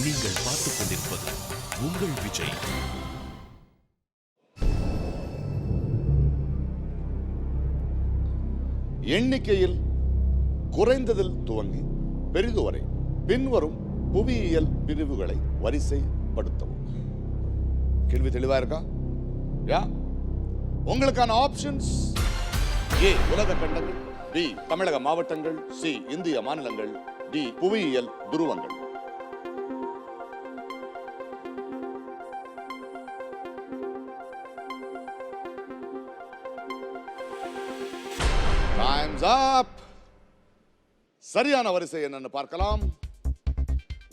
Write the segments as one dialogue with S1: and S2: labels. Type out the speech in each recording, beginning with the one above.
S1: நீங்கள் பார்த்துக் கொண்டிருப்பது உங்கள் விஜய்.
S2: எண்ணிக்கையில் குறைந்ததில் துவங்கி பெரிது வரை பின்வரும் புவியியல் பிரிவுகளை வரிசைப்படுத்தவும். கேள்வி தெளிவா இருக்கா? உங்களுக்கான ஆப்ஷன்ஸ்: ஏ உலக கண்டங்கள், பி தமிழக மாவட்டங்கள், சி இந்திய மாநிலங்கள், டி புவியியல் துருவங்கள். Time's up. சரியான வரிசை என்னன்னு பார்க்கலாம்.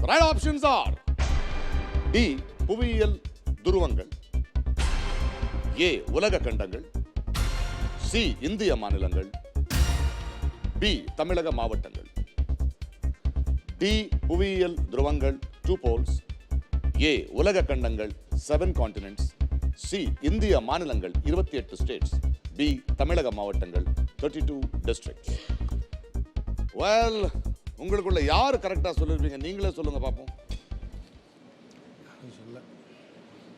S2: Right options are D புவியியல் துருவங்கள், A உலக கண்டங்கள், C இந்திய மாநிலங்கள், B தமிழக மாவட்டங்கள். D புவியியல் துருவங்கள் 2 poles, A உலக கண்டங்கள் 7 continents, C இந்திய மாநிலங்கள் 28 states, B தமிழக மாவட்டங்கள் 32 districts. Well, உங்களுக்குள்ள யார் கரெக்டா சொல்லிருப்பீங்க? நீங்களே சொல்லுங்க பாப்போம்.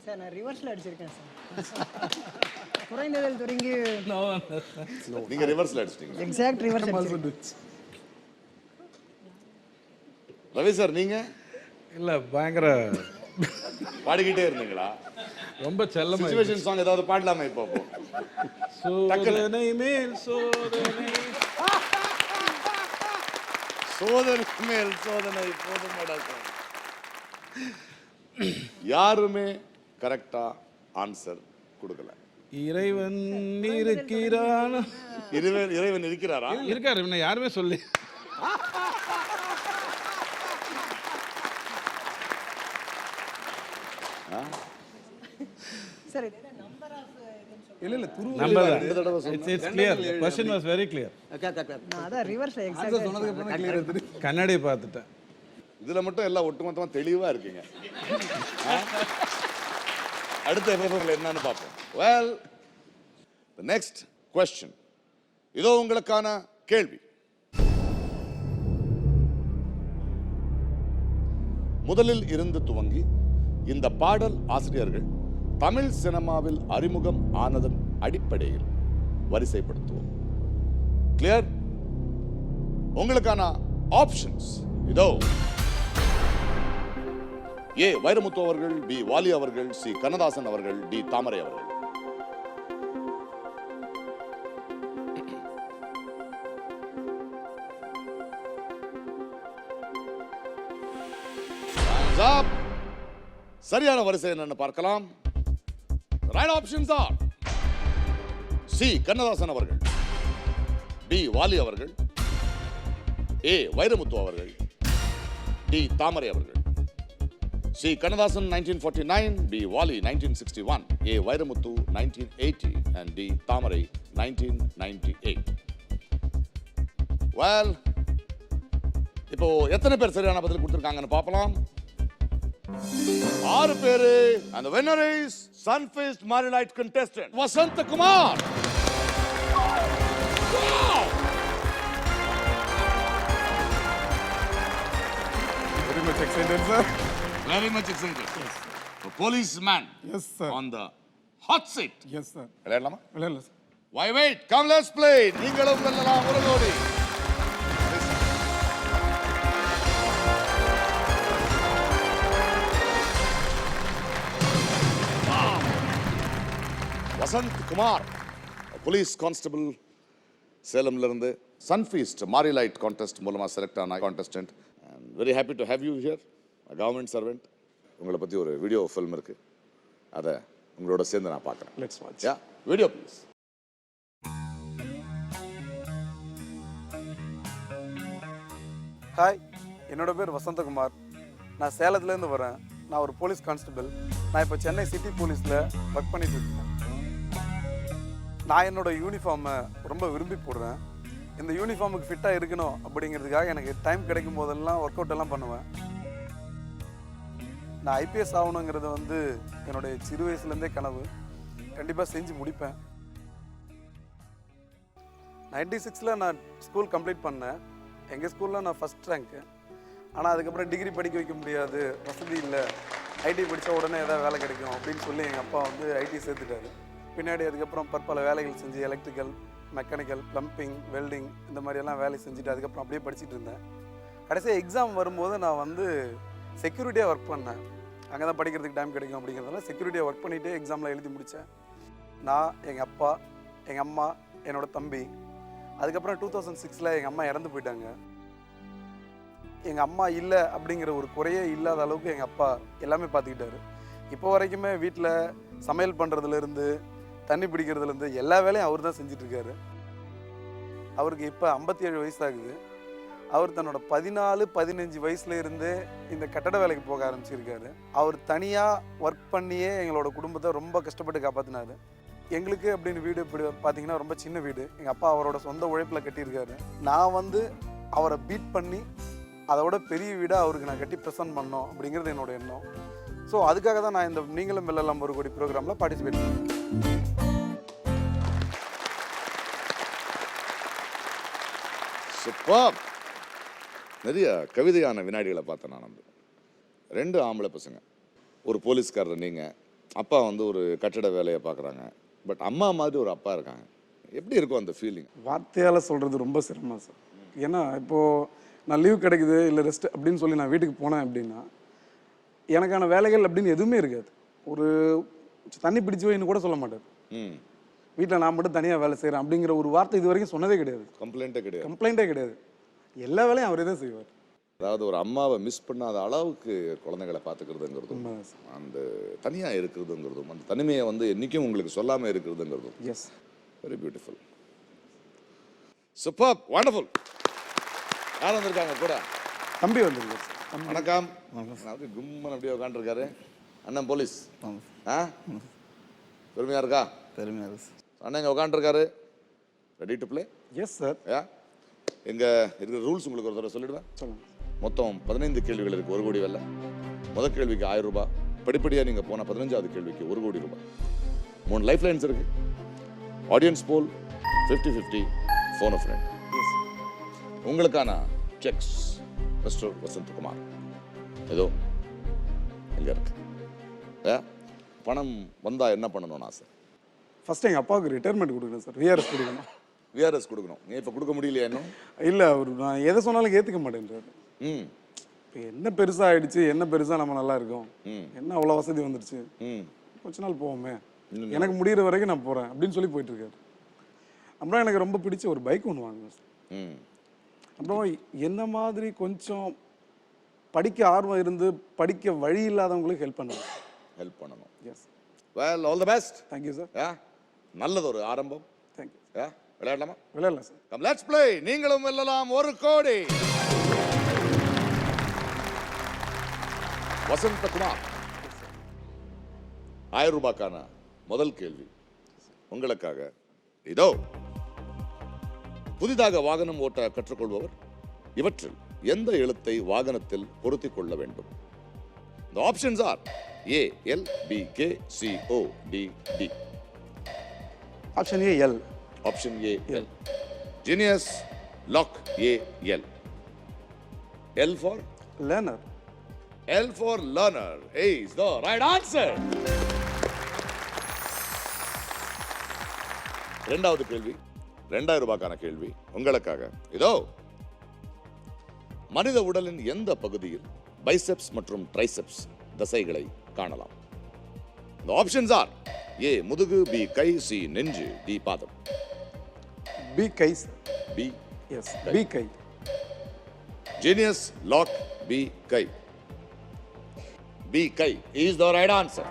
S3: சார் நான் ரிவர்ஸ்ல அடிச்சிருக்கேன் சார். குறைந்ததில் தொடங்கி
S2: நீங்க ரிவர்ஸ்ல அடிச்சிட்டீங்க.
S3: Exact reverse.
S2: ரவி சார் நீங்க?
S4: இல்ல பயங்கர
S2: பாடிக்கிட்டே இருந்தீங்களா?
S4: ரொம்ப செல்லமா
S2: சிச்சுவேஷன் சாங் ஏதாவது பாடலாமா இப்போ?
S4: சோதனை மேல் சோதனை,
S2: சோதனை மேல் சோதனை போதுமடா சார். யாருமே கரெக்டா ஆன்சர் கொடுக்கல.
S4: இறைவன் இருக்கிறான்.
S2: இறைவன் இருக்கிறாரா?
S4: இருக்காரு, என்ன யாருமே சொல்லி.
S3: சார்
S4: இல்ல இல்ல number it's clear. Question was very clear.
S3: நான் அத ரிவர்ஸ்ல எக்ஸாக்ட்டா சொன்னதுக்கு அப்புறம்
S4: கிளியர் ஆயிடுச்சு. கண்ணாடி பார்த்துட்டேன்.
S2: இதுல மட்டும் எல்லாம் ஒட்டுமொத்தமா தெளிவா இருக்கீங்க. அடுத்த எபிசோட்ல என்னன்னு பார்ப்போம். Well, the next question. இதோ உங்களுக்கான கேள்வி. முதலில் இருந்து துவங்கி இந்த பாடல் ஆசிரியர்கள் தமிழ் சினிமாவில் அறிமுகம் ஆனதன் அடிப்படையில் வரிசைப்படுத்துவோம். கிளியர்? உங்களுக்கான ஆப்ஷன்ஸ் இதோ. ஏ வைரமுத்து அவர்கள், பி வாலி அவர்கள், சி கண்ணதாசன் அவர்கள், டி தாமரை அவர்கள். சரியான வரிசை என்னன்னு பார்க்கலாம். Right options are C Kannadasan அவர்கள், பி வாலி அவர்கள், ஏ வைரமுத்து அவர்கள், டி தாமரை அவர்கள். C Kannadasan 1949, P Vaali 1961, A Vairamuthu 1980 and T Thamarai 1998. Well, இப்போ எத்தனை பேர் சரியான பதில் கொடுத்திருக்காங்கன்னு பார்க்கலாம். 6 பேரு. And the winner is Sun-Faced Marilite contestant Vasant Kumar. Wow!
S5: Very much excited, sir.
S2: Very much excited. Yes. A policeman.
S5: Yes, sir.
S2: On the hot seat.
S5: Yes, sir.
S2: விளையாடலாமா?
S5: விளையாடலாம், sir.
S2: Why wait? Come, let's play. நீங்களும் வெல்லலாம் ஒரு கோடி. Vasanth Kumar, police constable, சேலம்ல இருந்து Sunfeast மாரிலைட் contest மூலமா select ஆன contestant. Very happy to have you here. Government servant. உங்களை பத்தி ஒரு வீடியோ ஃபில்ம் இருக்கு, அதை உங்களோட சேர்ந்து நான் பார்க்குறேன்.
S5: Let's watch.
S2: Yeah, video please.
S5: Hi, என்னோட பேர் வசந்தகுமார். நான் சேலத்துலேருந்து வரேன். நான் ஒரு போலீஸ் கான்ஸ்டபிள். நான் இப்போ சென்னை சிட்டி போலீஸில் ஒர்க் பண்ணிட்டு இருக்கேன். நான் என்னோட யூனிஃபார்மை ரொம்ப விரும்பி போடுறேன். இந்த யூனிஃபார்முக்கு ஃபிட்டாக இருக்கணும் அப்படிங்கிறதுக்காக எனக்கு டைம் கிடைக்கும் போதெல்லாம் ஒர்க் அவுட் எல்லாம் பண்ணுவேன். நான் ஐபிஎஸ் ஆகணுங்கிறது என்னுடைய சிறு வயசுலேருந்தே கனவு. கண்டிப்பாக செஞ்சு முடிப்பேன். 96ல் நான் ஸ்கூல் கம்ப்ளீட் பண்ணேன். எங்கள் ஸ்கூலில் நான் ஃபஸ்ட் ரேங்க்கு. ஆனால் அதுக்கப்புறம் டிகிரி படிக்க வைக்க முடியாது, வசதி இல்லை, ஐடி படித்தா உடனே ஏதாவது வேலை கிடைக்கும் அப்படின்னு சொல்லி எங்கள் அப்பா வந்து ஐடி சேர்த்துட்டாரு. பின்னாடி அதுக்கப்புறம் பற்பல வேலைகள் செஞ்சு எலக்ட்ரிக்கல், மெக்கானிக்கல், ப்ளம்பிங், வெல்டிங் இந்த மாதிரியெல்லாம் வேலை செஞ்சுட்டு அதுக்கப்புறம் அப்படியே படிச்சுட்டு இருந்தேன். கடைசியாக எக்ஸாம் வரும்போது நான் வந்து செக்யூரிட்டியாக ஒர்க் பண்ணேன். அங்கே தான் படிக்கிறதுக்கு டைம் கிடைக்கும் அப்படிங்கிறதுனால செக்யூரிட்டியாக ஒர்க் பண்ணிவிட்டு எக்ஸாமில் எழுதி முடித்தேன். நான், எங்கள் அப்பா, எங்கள் அம்மா, என்னோடய தம்பி. அதுக்கப்புறம் 2006 எங்கள் அம்மா இறந்து போயிட்டாங்க. எங்கள் அம்மா இல்லை அப்படிங்கிற ஒரு குறையே இல்லாத அளவுக்கு எங்கள் அப்பா எல்லாமே பார்த்துக்கிட்டாரு. இப்போ வரைக்குமே வீட்டில் சமையல் பண்ணுறதுலேருந்து தண்ணி பிடிக்கிறதுலேருந்து எல்லா வேலையும் அவர் தான் செஞ்சிட்ருக்காரு. அவருக்கு இப்போ 57 வயசு ஆகுது. அவர் தன்னோட 14-15 வயசுலேருந்தே இந்த கட்டட வேலைக்கு போக ஆரம்பிச்சிருக்காரு. அவர் தனியாக ஒர்க் பண்ணியே எங்களோட குடும்பத்தை ரொம்ப கஷ்டப்பட்டு காப்பாற்றினாரு. எங்களுக்கு அப்படின்னு வீடு இப்படி பார்த்தீங்கன்னா ரொம்ப சின்ன வீடு. எங்கள் அப்பா அவரோட சொந்த உழைப்பில் கட்டியிருக்காரு. நான் வந்து அவரை பீட் பண்ணி அதோட பெரிய வீடாக அவருக்கு நான் கட்டி ப்ரெசென்ட் பண்ணோம் அப்படிங்கிறது என்னோட எண்ணம். ஸோ அதுக்காக தான் நான் இந்த நீங்களும் வெல்லலாம் ஒரு கோடி ப்ரோக்ராமில் பார்ட்டிசிபேட் பண்ணேன்.
S2: சூப்பர். நிறைய கவிதையான வினாடிகளை பார்த்தேன் நான். 2 ஆம்பளை பசங்க, ஒரு போலீஸ்காரர் நீங்கள், அப்பா வந்து ஒரு கட்டட வேலையை பார்க்குறாங்க. பட் அம்மா மாதிரி ஒரு அப்பா இருக்காங்க. எப்படி இருக்கும் அந்த ஃபீலிங்?
S6: வார்த்தையால் சொல்கிறது ரொம்ப சிரமம் சார். ஏன்னா இப்போது நான் லீவ் கிடைக்குது இல்லை ரெஸ்ட் அப்படின்னு சொல்லி நான் வீட்டுக்கு போனேன் அப்படின்னா எனக்கான வேலைகள் அப்படின்னு எதுவுமே இருக்காது. ஒரு தண்ணி பிடிச்சி வைன்னு கூட சொல்ல மாட்டார். வீட்டில் நான் மட்டும் தனியாக வேலை செய்கிறேன் அப்படிங்கிற ஒரு வார்த்தை இது வரைக்கும் சொன்னதே கிடையாது. கம்ப்ளைண்ட்டே கிடையாது. எல்லா வேலையும் அவரே தான் செய்வார்.
S2: அதாவது ஒரு அம்மாவை மிஸ் பண்ணாத அளவுக்கு குழந்தைகளை பார்த்துக்கிறதுங்கிறதும், அந்த தனியாக இருக்கிறதுங்கிறதும், அந்த தனிமையை வந்து என்றைக்கும் உங்களுக்கு சொல்லாமல் இருக்கிறதுங்கிறதும்.
S6: Yes,
S2: very beautiful. Super, wonderful. யார் வந்திருக்காங்க கூட?
S6: தம்பி வந்துருக்கு.
S2: வணக்கம். கும்மன் அப்படியே உட்காந்துருக்காரு. அண்ணன் போலீஸ். ஆ, பெருமையாக இருக்கா?
S7: பெருமையாக இருக்கு.
S2: அண்ணன் இங்கே உட்காந்துருக்காரு. Ready to play?
S6: Yes sir.
S2: Yeah, எங்கே இருக்கிற ரூல்ஸ் உங்களுக்கு ஒரு தடவை சொல்லிவிடுவேன்.
S6: சொல்லுங்கள்.
S2: மொத்தம் 15 கேள்விகள் இருக்குது. 1 கோடி வெல்ல. முதல் கேள்விக்கு 1000 ரூபாய். படிப்படியாக நீங்கள் போன 15வது கேள்விக்கு 1 கோடி ரூபாய். 3 லைஃப் லைன்ஸ் இருக்கு. Audience poll 50-50, phone of friend. உங்களுக்கான செக்ஸ் மிஸ்டர் வசந்தகுமார் ஏதோ இங்கே இருக்கு. பணம் வந்தால் என்ன பண்ணணும்னு ஆசை?
S6: ஃபஸ்ட்டு எங்கள் அப்பாவுக்கு ரிட்டையர்மெண்ட் கொடுக்கணும் சார். விஆர்எஸ் கொடுக்கணும்.
S2: விஆர்எஸ் கொடுக்கணும். நீ இப்போ கொடுக்க முடியலையா இன்னும்?
S6: இல்லை, அவர் நான் எதை சொன்னாலும் ஏற்றுக்க மாட்டேன்றாரு. இப்போ என்ன பெருசாக ஆயிடுச்சு, என்ன பெருசாக நம்ம நல்லா இருக்கோம், என்ன அவ்வளோ வசதி வந்துடுச்சு, கொஞ்ச நாள் போவோமே, எனக்கு முடிகிற வரைக்கும் நான் போகிறேன் அப்படின்னு சொல்லி போயிட்டுருக்காரு. அப்புறம் எனக்கு ரொம்ப பிடிச்ச ஒரு பைக் ஒன்று வாங்கினேன் சார். அப்புறம் என்ன மாதிரி கொஞ்சம் படிக்க ஆர்வம் இருந்து படிக்க வழி இல்லாதவங்களுக்கு ஹெல்ப் பண்ணணும். Yes.
S2: Well, all the best.
S6: Thank you sir.
S2: நல்லது ஒரு ஆரம்பம்.
S6: தேங்க்யூ.
S2: விளையாடலாமா?
S6: விளையாடலாம் சார்.
S2: Come let's play. நீங்களும் வெல்லலாம் 1 கோடி. வசந்தகுமார், 1000 ரூபாய்க்கான முதல் கேள்வி உங்களுக்காக இதோ. புதிதாக வாகனம் ஓட்ட கற்றுக்கொள்பவர் இவற்றில் எந்த எழுத்தை வாகனத்தில் பொருத்திக் கொள்ள வேண்டும்? The options are A, L, B, K, C, O, D, D.
S6: Option A L.
S2: Option A, L. Genius, lock A, L. L for?
S6: Learner.
S2: L for learner is the right answer. இரண்டாவது கேள்வி, 2000 ரூபாய்க்கான கேள்வி உங்களுக்காக இதோ. மனித உடலின் எந்த பகுதியில் பைசெப்ஸ் மற்றும் ட்ரைசெப்ஸ் தசைகளை காணலாம்? The options are A, முதுகு, B, கை, C, நெஞ்சு, D, பாதம்.
S6: பி கை சார்.
S2: B,
S6: எஸ், பி கை.
S2: Genius, lock B, கை. B, கை is the right answer.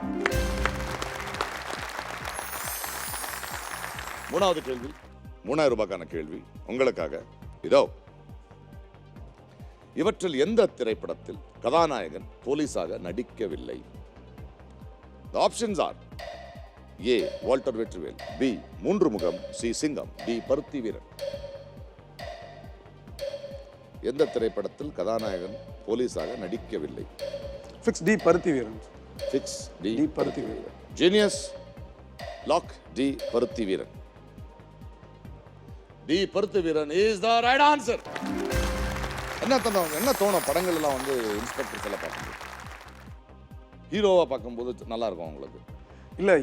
S2: மூணாவது கேள்வி, 3000 ரூபாய்க்கான கேள்வி உங்களுக்காக இதோ. இவற்றில் எந்த திரைப்படத்தில் கதாநாயகன் போலீஸாக நடிக்கவில்லை? The options are A, Walter Vetrivel, B, 3 முகம், C, சிங்கம், D, பருத்தி வீரன். எந்த திரைப்படத்தில் கதாநாயகன் போலீஸாக நடிக்கவில்லை?
S6: ஃபிக்ஸ் டி, பருத்தி வீரன்.
S2: ஃபிக்ஸ் டி,
S6: டி, பருத்தி வீரன்.
S2: ஜீனியஸ், லாக் டி, பருத்தி வீரன். டி, பருத்தி வீரன் is the right answer. என்ன தோணும் படங்கள் எல்லாம் வந்து இன்ஸ்பெக்டர்ஸ் எல்லாம் பார்க்கும்போது? ஹீரோவா பார்க்கும்போது நல்லா இருக்கும் உங்களுக்கு?
S6: இல்லை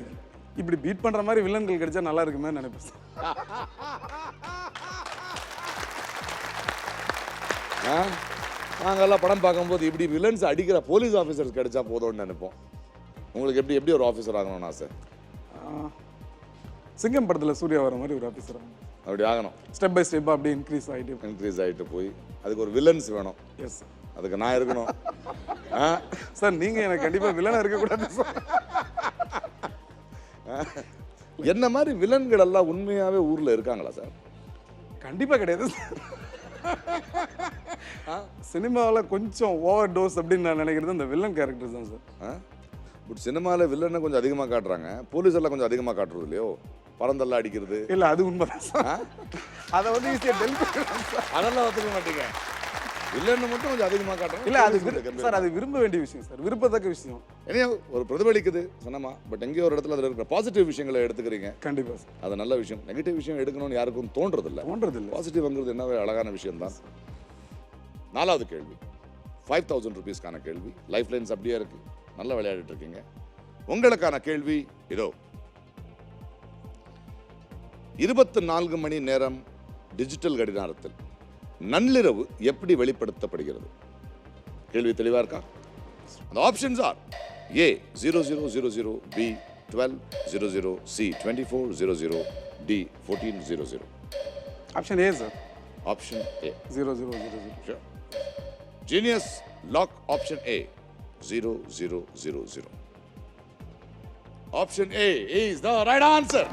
S6: இப்படி பீட் பண்ணுற மாதிரி வில்லன்கள் கிடைச்சா நல்லா இருக்குமே நினைப்பேன் சார்.
S2: நாங்கெல்லாம் படம் பார்க்கும்போது இப்படி வில்லன்ஸ் அடிக்கிற போலீஸ் ஆஃபீஸர்ஸ் கிடைச்சா போதும்னு நினைப்போம். உங்களுக்கு எப்படி ஒரு ஆஃபீஸர் ஆகணும்னு ஆசை?
S6: சிங்கம் படத்தில் சூர்யா வர மாதிரி ஒரு ஆஃபீஸர்
S2: அப்படி ஆகணும்.
S6: ஸ்டெப் பை ஸ்டெப்பாக அப்படியே இன்க்ரீஸ் ஆகிட்டு
S2: போய் அதுக்கு ஒரு வில்லன்ஸ் வேணும்.
S6: Yes sir.
S2: அதுக்கு நான் இருக்கணும்.
S6: சார் நீங்கள் எனக்கு கண்டிப்பாக வில்லனாக இருக்கக்கூடாது சார்.
S2: என்ன மாதிரி வில்லன்கள் எல்லாம் உண்மையாகவே ஊரில் இருக்காங்களா சார்?
S6: கண்டிப்பாக கிடையாது. சினிமாவில் கொஞ்சம் ஓவர் டோஸ் அப்படின்னு நான் நினைக்கிறது அந்த வில்லன் கேரக்டர் தான் சார்.
S2: பட் சினிமாவில் வில்லனை கொஞ்சம் அதிகமாக காட்டுறாங்க, போலீஸ் எல்லாம் கொஞ்சம் அதிகமாக காட்டுறது இல்லையோ? பறந்தெல்லாம் அடிக்கிறது.
S6: இல்லை அது உண்மைதான் சார். அதை வந்து ஈஸியாக
S2: அதெல்லாம் ஒத்துக்க மாட்டீங்க. வில்லனை மட்டும் கொஞ்சம் அதிகமாக காட்டுறாங்க.
S6: இல்லை அது சார் அது விரும்ப வேண்டிய விஷயம் சார், விருப்பத்தக்க விஷயம்.
S2: ஏன்னா ஒரு பிரதிபலிக்குது சினிமா, பட் எங்கேயோ ஒரு இடத்துல அதில் இருக்கிற பாசிட்டிவ் விஷயங்களை எடுத்துக்கிறீங்க.
S6: கண்டிப்பாக சார்.
S2: அது நல்ல விஷயம். நெகட்டிவ் விஷயம் எடுக்கணும்னு யாருக்கும் தோன்றதில்லை. பாசிட்டிவ்ங்கிறது என்னவே அழகான விஷயம் தான். 4வது கேள்வி 5000 rupeesக்கான கேள்வி. லைஃப் லைன்ஸ் அப்படியே இருக்கு, நல்லா விளையாடிட்டு இருக்கீங்க. உங்களுக்கான கேள்வி இதோ. 24 மணி நேரம் டிஜிட்டல் கடிகாரத்தில் நள்ளிரவு எப்படி வெளிப்படுத்தப்படுகிறது? கேள்வி தெளிவா இருக்கா? அந்த options R A 0000, B 1200, C 2400, D 1400.
S6: Option A sir.
S2: Option A
S6: 0000.
S2: Sure. Genius lock option A 0000. Option A is the right answer.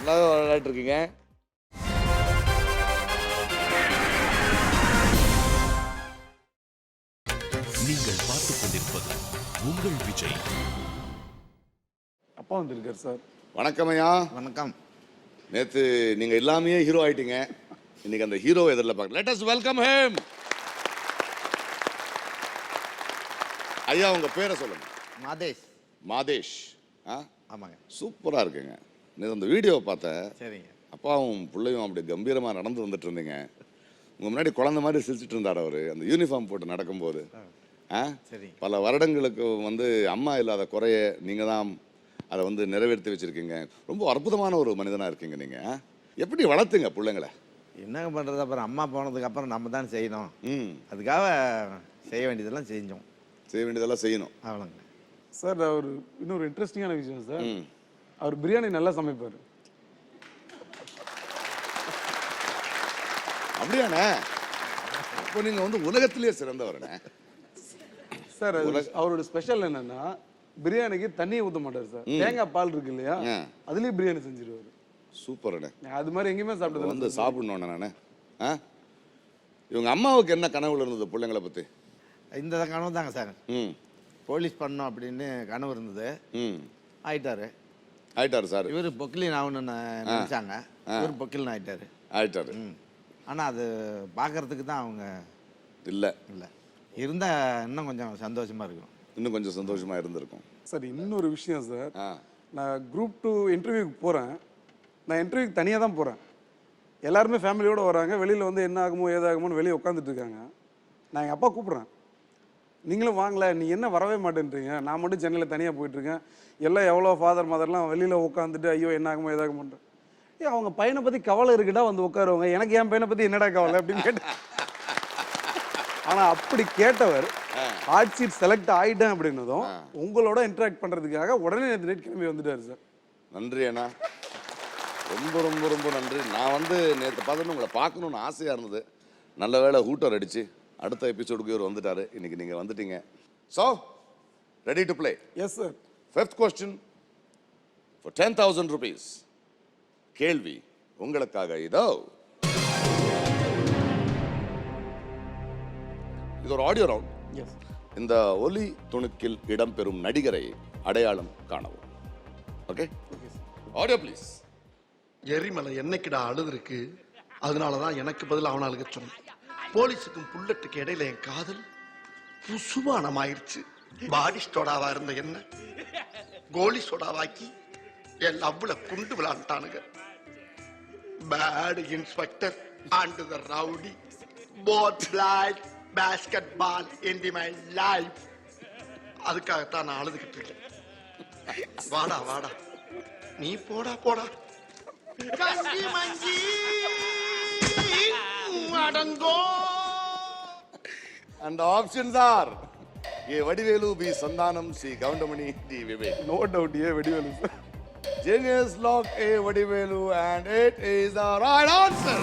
S2: நல்லா விளையாட்டு இருக்கீங்க.
S1: நீங்கள் பார்த்துக் கொண்டிருப்பது உங்கள் விஜய்.
S6: அப்பா வந்திருக்கார் சார்.
S2: வணக்கம் ஐயா.
S7: வணக்கம்.
S2: நேத்து நீங்க எல்லாமே ஹீரோ ஆயிட்டீங்க, இன்னைக்கு அந்த ஹீரோ எதிரில் பார்க்க. Let us welcome him. ஐயா உங்க பேரை சொல்லுங்க.
S7: மாதேஷ்.
S2: மாதேஷ்.
S7: ஆமாங்க.
S2: சூப்பரா இருக்குங்க. நேற்று அந்த வீடியோவை பார்த்தேன்.
S7: சரிங்க.
S2: அப்பாவும் பிள்ளையும் அப்படி கம்பீரமாக நடந்து வந்துட்டு இருந்தீங்க. உங்க முன்னாடி குழந்தை மாதிரி சிரிச்சிட்டு இருந்தார் அவர் அந்த யூனிஃபார்ம் போட்டு நடக்கும்போது.
S7: சரி.
S2: பல வருடங்களுக்கு வந்து அம்மா இல்லாத குறைய நீங்க தான் அதை வந்து நிறைவேற்றி வச்சிருக்கீங்க. ரொம்ப அற்புதமான ஒரு மனிதனா இருக்கீங்க நீங்க. எப்படி வளர்த்துங்க பிள்ளைங்களை?
S7: என்னங்க பண்றது, அப்புறம் அம்மா போனதுக்கு அப்புறம் நம்ம தான் செய்யணும். அதுக்காக செய்ய வேண்டியதெல்லாம் செஞ்சோம்.
S2: செய்ய வேண்டியதெல்லாம் செய்யணும்.
S7: அவ்வளோங்க
S6: சார். அவர் இன்னொரு இன்ட்ரெஸ்டிங்கான விஷயம் சார், அவர் பிரியாணி நல்லா சமைப்பார்.
S2: அப்படியாண்ணே? இப்போ நீங்க வந்து உலகத்திலேயே சிறந்தவரண்ணே.
S6: சார் அவரோட ஸ்பெஷல் என்னன்னா பிரியாணிக்கு தண்ணியை ஊற்ற மாட்டார் சார். தேங்காய் பால் இருக்கு இல்லையா, அதுலயே பிரியாணி செஞ்சிருவாரு.
S2: சூப்பர்ண்ணே.
S6: அது மாதிரி எங்கேயுமே சாப்பிட்டது
S2: வந்து சாப்பிடணும் நானே. இவங்க அம்மாவுக்கு என்ன கனவுல இருந்தது பிள்ளைங்களை பத்தி?
S7: இந்த கனவு தாங்க சார். போலீஸ் பண்ணோம் அப்படின்னு கனவு இருந்தது.
S2: ஆயிட்டாரு சார்.
S7: இவர் பொக்கிலின் ஆகணும்னு நினைச்சாங்க, இவர் பொக்கிலின் ஆயிட்டாரு. ஆனால் அது பார்க்கறதுக்கு தான் அவங்க இல்லை இருந்தால் இன்னும் கொஞ்சம் சந்தோஷமா இருக்கும்.
S2: இன்னும் கொஞ்சம் சந்தோஷமா இருந்திருக்கும்
S6: சார். இன்னொரு விஷயம் சார், நான் குரூப் 2 இன்டர்வியூக்கு போகிறேன். நான் இன்டர்வியூக்கு தனியாக தான் போகிறேன். எல்லாருமே ஃபேமிலியோடு வராங்க. வெளியில் வந்து என்ன ஆகுமோ ஏதாகுமோன்னு வெளியே உட்காந்துட்டு இருக்காங்க. நான் எங்கள் அப்பா கூப்பிட்றேன், நீங்களும் வாங்கல, நீ என்ன வரவே மாட்டேன்றீங்க, நான் மட்டும் சென்னையில் தனியாக போயிட்டுருக்கேன், எல்லாம் எவ்வளோ ஃபாதர் மதர்லாம் வெளியில் உட்காந்துட்டு ஐயோ என்ன ஆகுமோ ஏதாகுமோன்ற. அவங்க பையனை பற்றி கவலை இருக்குடா வந்து உட்காருவாங்க, எனக்கு என் பையனை பற்றி என்னடா கவலை அப்படின்னு கேட்டேன். ஆனால் அப்படி கேட்டவர் ஹாட் சீட் செலக்ட் ஆகிட்டேன் அப்படின்னதும் உங்களோட இன்ட்ராக்ட் பண்ணுறதுக்காக உடனே நேற்று நைட் கிளம்பி வந்துட்டார் சார்.
S2: நன்றி அண்ணா, ரொம்ப ரொம்ப ரொம்ப நன்றி. நான் வந்து நேற்று பார்த்துட்டு உங்களை பார்க்கணுன்னு ஆசையாக இருந்தது. நல்ல வேளை ஹூட்டர் அடிச்சு அடுத்த எபிசோடுக்கு இவர் வந்துட்டாரு. இன்னைக்கு நீங்கள் வந்துட்டீங்க. So ready to play?
S6: Yes sir.
S2: 5th question for 10,000 rupees. கேள்வி உங்களுக்காக இதோ. இது ஒரு ஆடியோ ரவுண்ட். இந்த ஒலி துணுக்கில் இடம்பெறும் நடிகரை அடையாளம் காணவும். Okay, audio please.
S8: எரிமலை என்னைக்குடா அழுது இருக்கு, அதனாலதான் எனக்கு பதில் அவனை அழுக சொன்னேன். போலீஸுக்கும் புல்லட்டுக்கு இடையில என் காதல் புசுமானம் ஆயிடுச்சு. பாடி சோடாவா இருந்த என்ன கோலி சோடாவாக்கி என் லவ்ல குண்டு விளாண்டானுங்க. Bad inspector and the rowdy, both played basketball in my life. அதுக்காகத்தான் நான் அழுதுகிட்டு இருக்கேன். வாடா வாடா, நீ போடா போடா. கஞ்சி மஞ்சி அடங்கோ.
S2: And the options are A. Vadivelu, B. Sandhanam, C. Goundamani, D. Vivek.
S6: No doubt A Vadivelu sir.
S2: Genius lock A. Vadivelu, and it is the right answer.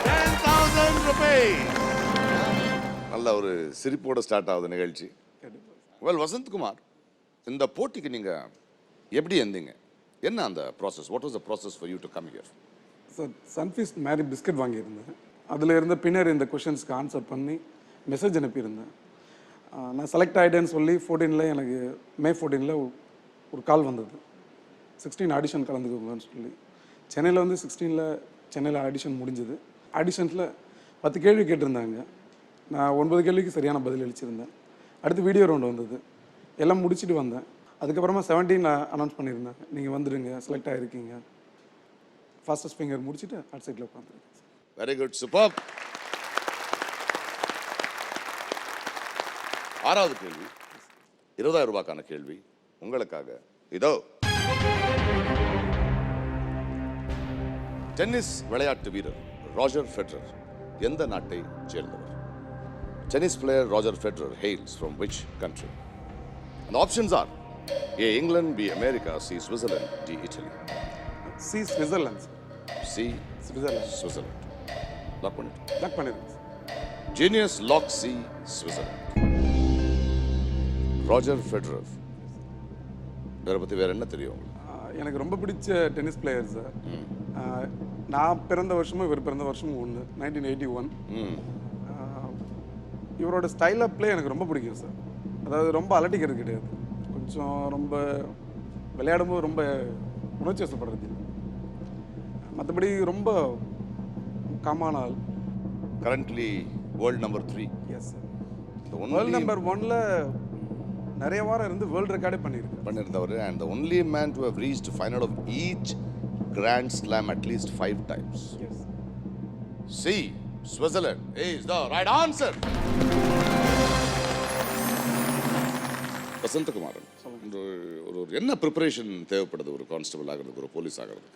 S2: 10,000 rupees. நல்ல ஒரு சிரிப்போட ஸ்டார்ட் ஆகுது நிகழ்ச்சி. வெல் வசந்த்குமார், இந்த போட்டிக்கு நீங்க எப்படி இருந்தீங்க? என்ன அந்த process? What was the process for you to come here?
S6: Sir Sunfeast Marie biscuit வாங்கியிருந்தேன். அதில் இருந்த பின்னர் இந்த கொஷின்ஸ்க்கு ஆன்சர் பண்ணி மெசேஜ் அனுப்பியிருந்தேன். நான் செலக்ட் ஆகிட்டேன்னு சொல்லி 14ல் எனக்கு மே 14ல் ஒரு கால் வந்தது. 16 ஆடிஷன் கலந்துக்கோங்கன்னு சொல்லி. சென்னையில் வந்து 16ல் சென்னையில் ஆடிஷன் முடிஞ்சது. ஆடிஷன்ஸில் 10 கேள்வி கேட்டிருந்தாங்க. நான் 9 கேள்விக்கு சரியான பதில் அளிச்சிருந்தேன். அடுத்து வீடியோ ரவுண்டு வந்தது. எல்லாம் முடிச்சுட்டு வந்தேன். அதுக்கப்புறமா 17 அனௌன்ஸ் பண்ணியிருந்தாங்க, நீங்கள் வந்துடுங்க, செலக்ட் ஆகிருக்கீங்க. ஃபாஸ்டஸ்ட் ஃபிங்கர் முடிச்சுட்டு அட் சைடில் உட்காந்துருக்கேன்.
S2: Very good, super. ஆறாவது கேள்வி 20,000 ரூபாய்க்கான கேள்வி உங்களுக்காக இதோ. டென்னிஸ் விளையாட்டு வீரர் ராஜர் ஃபெடரர் எந்த நாட்டை சேர்ந்தவர்? Tennis player Roger Federer hails from which country? And the options are A. England, B. America, C. Switzerland, D. Italy.
S6: C Switzerland sir.
S2: C.
S6: Switzerland.
S2: Switzerland. Lock பண்ணிட்டு.
S6: லாக் பண்ணிடுங்க sir.
S2: Genius lock C. Switzerland. ராஜர் Federer இவரை பற்றி வேற என்ன தெரியும் உங்களுக்கு?
S6: எனக்கு ரொம்ப பிடிச்ச டென்னிஸ் பிளேயர் சார். நான் பிறந்த வருஷமும் இவர் பிறந்த வருஷமும் ஒன்று, 1981. இவரோட ஸ்டைல் ஆஃப் பிளே எனக்கு ரொம்ப பிடிக்கும் சார். அதாவது ரொம்ப அலட்டிக்கிறது கிடையாது, கொஞ்சம் ரொம்ப விளையாடும்போது ரொம்ப உணர்ச்சி வசப்படுறது. மற்றபடி ரொம்ப காமான ஆள்.
S2: Currently world number 3.
S6: Yes sir. World number 1ல் நிறைய வாரம் இருந்து வேர்ல்டு ரெக்கார்டே
S2: பண்ணியிருந்தவர். And the only man to have reached final of each grand slam அட்லீஸ்ட் 5 times.
S6: Yes.
S2: C Switzerland is the right answer. வசந்தகுமாரன், ஒரு என்ன ப்ரிப்பரேஷன் தேவைப்படுது ஒரு கான்ஸ்டபிள் ஆகிறதுக்கு, ஒரு போலீஸ் ஆகிறதுக்கு?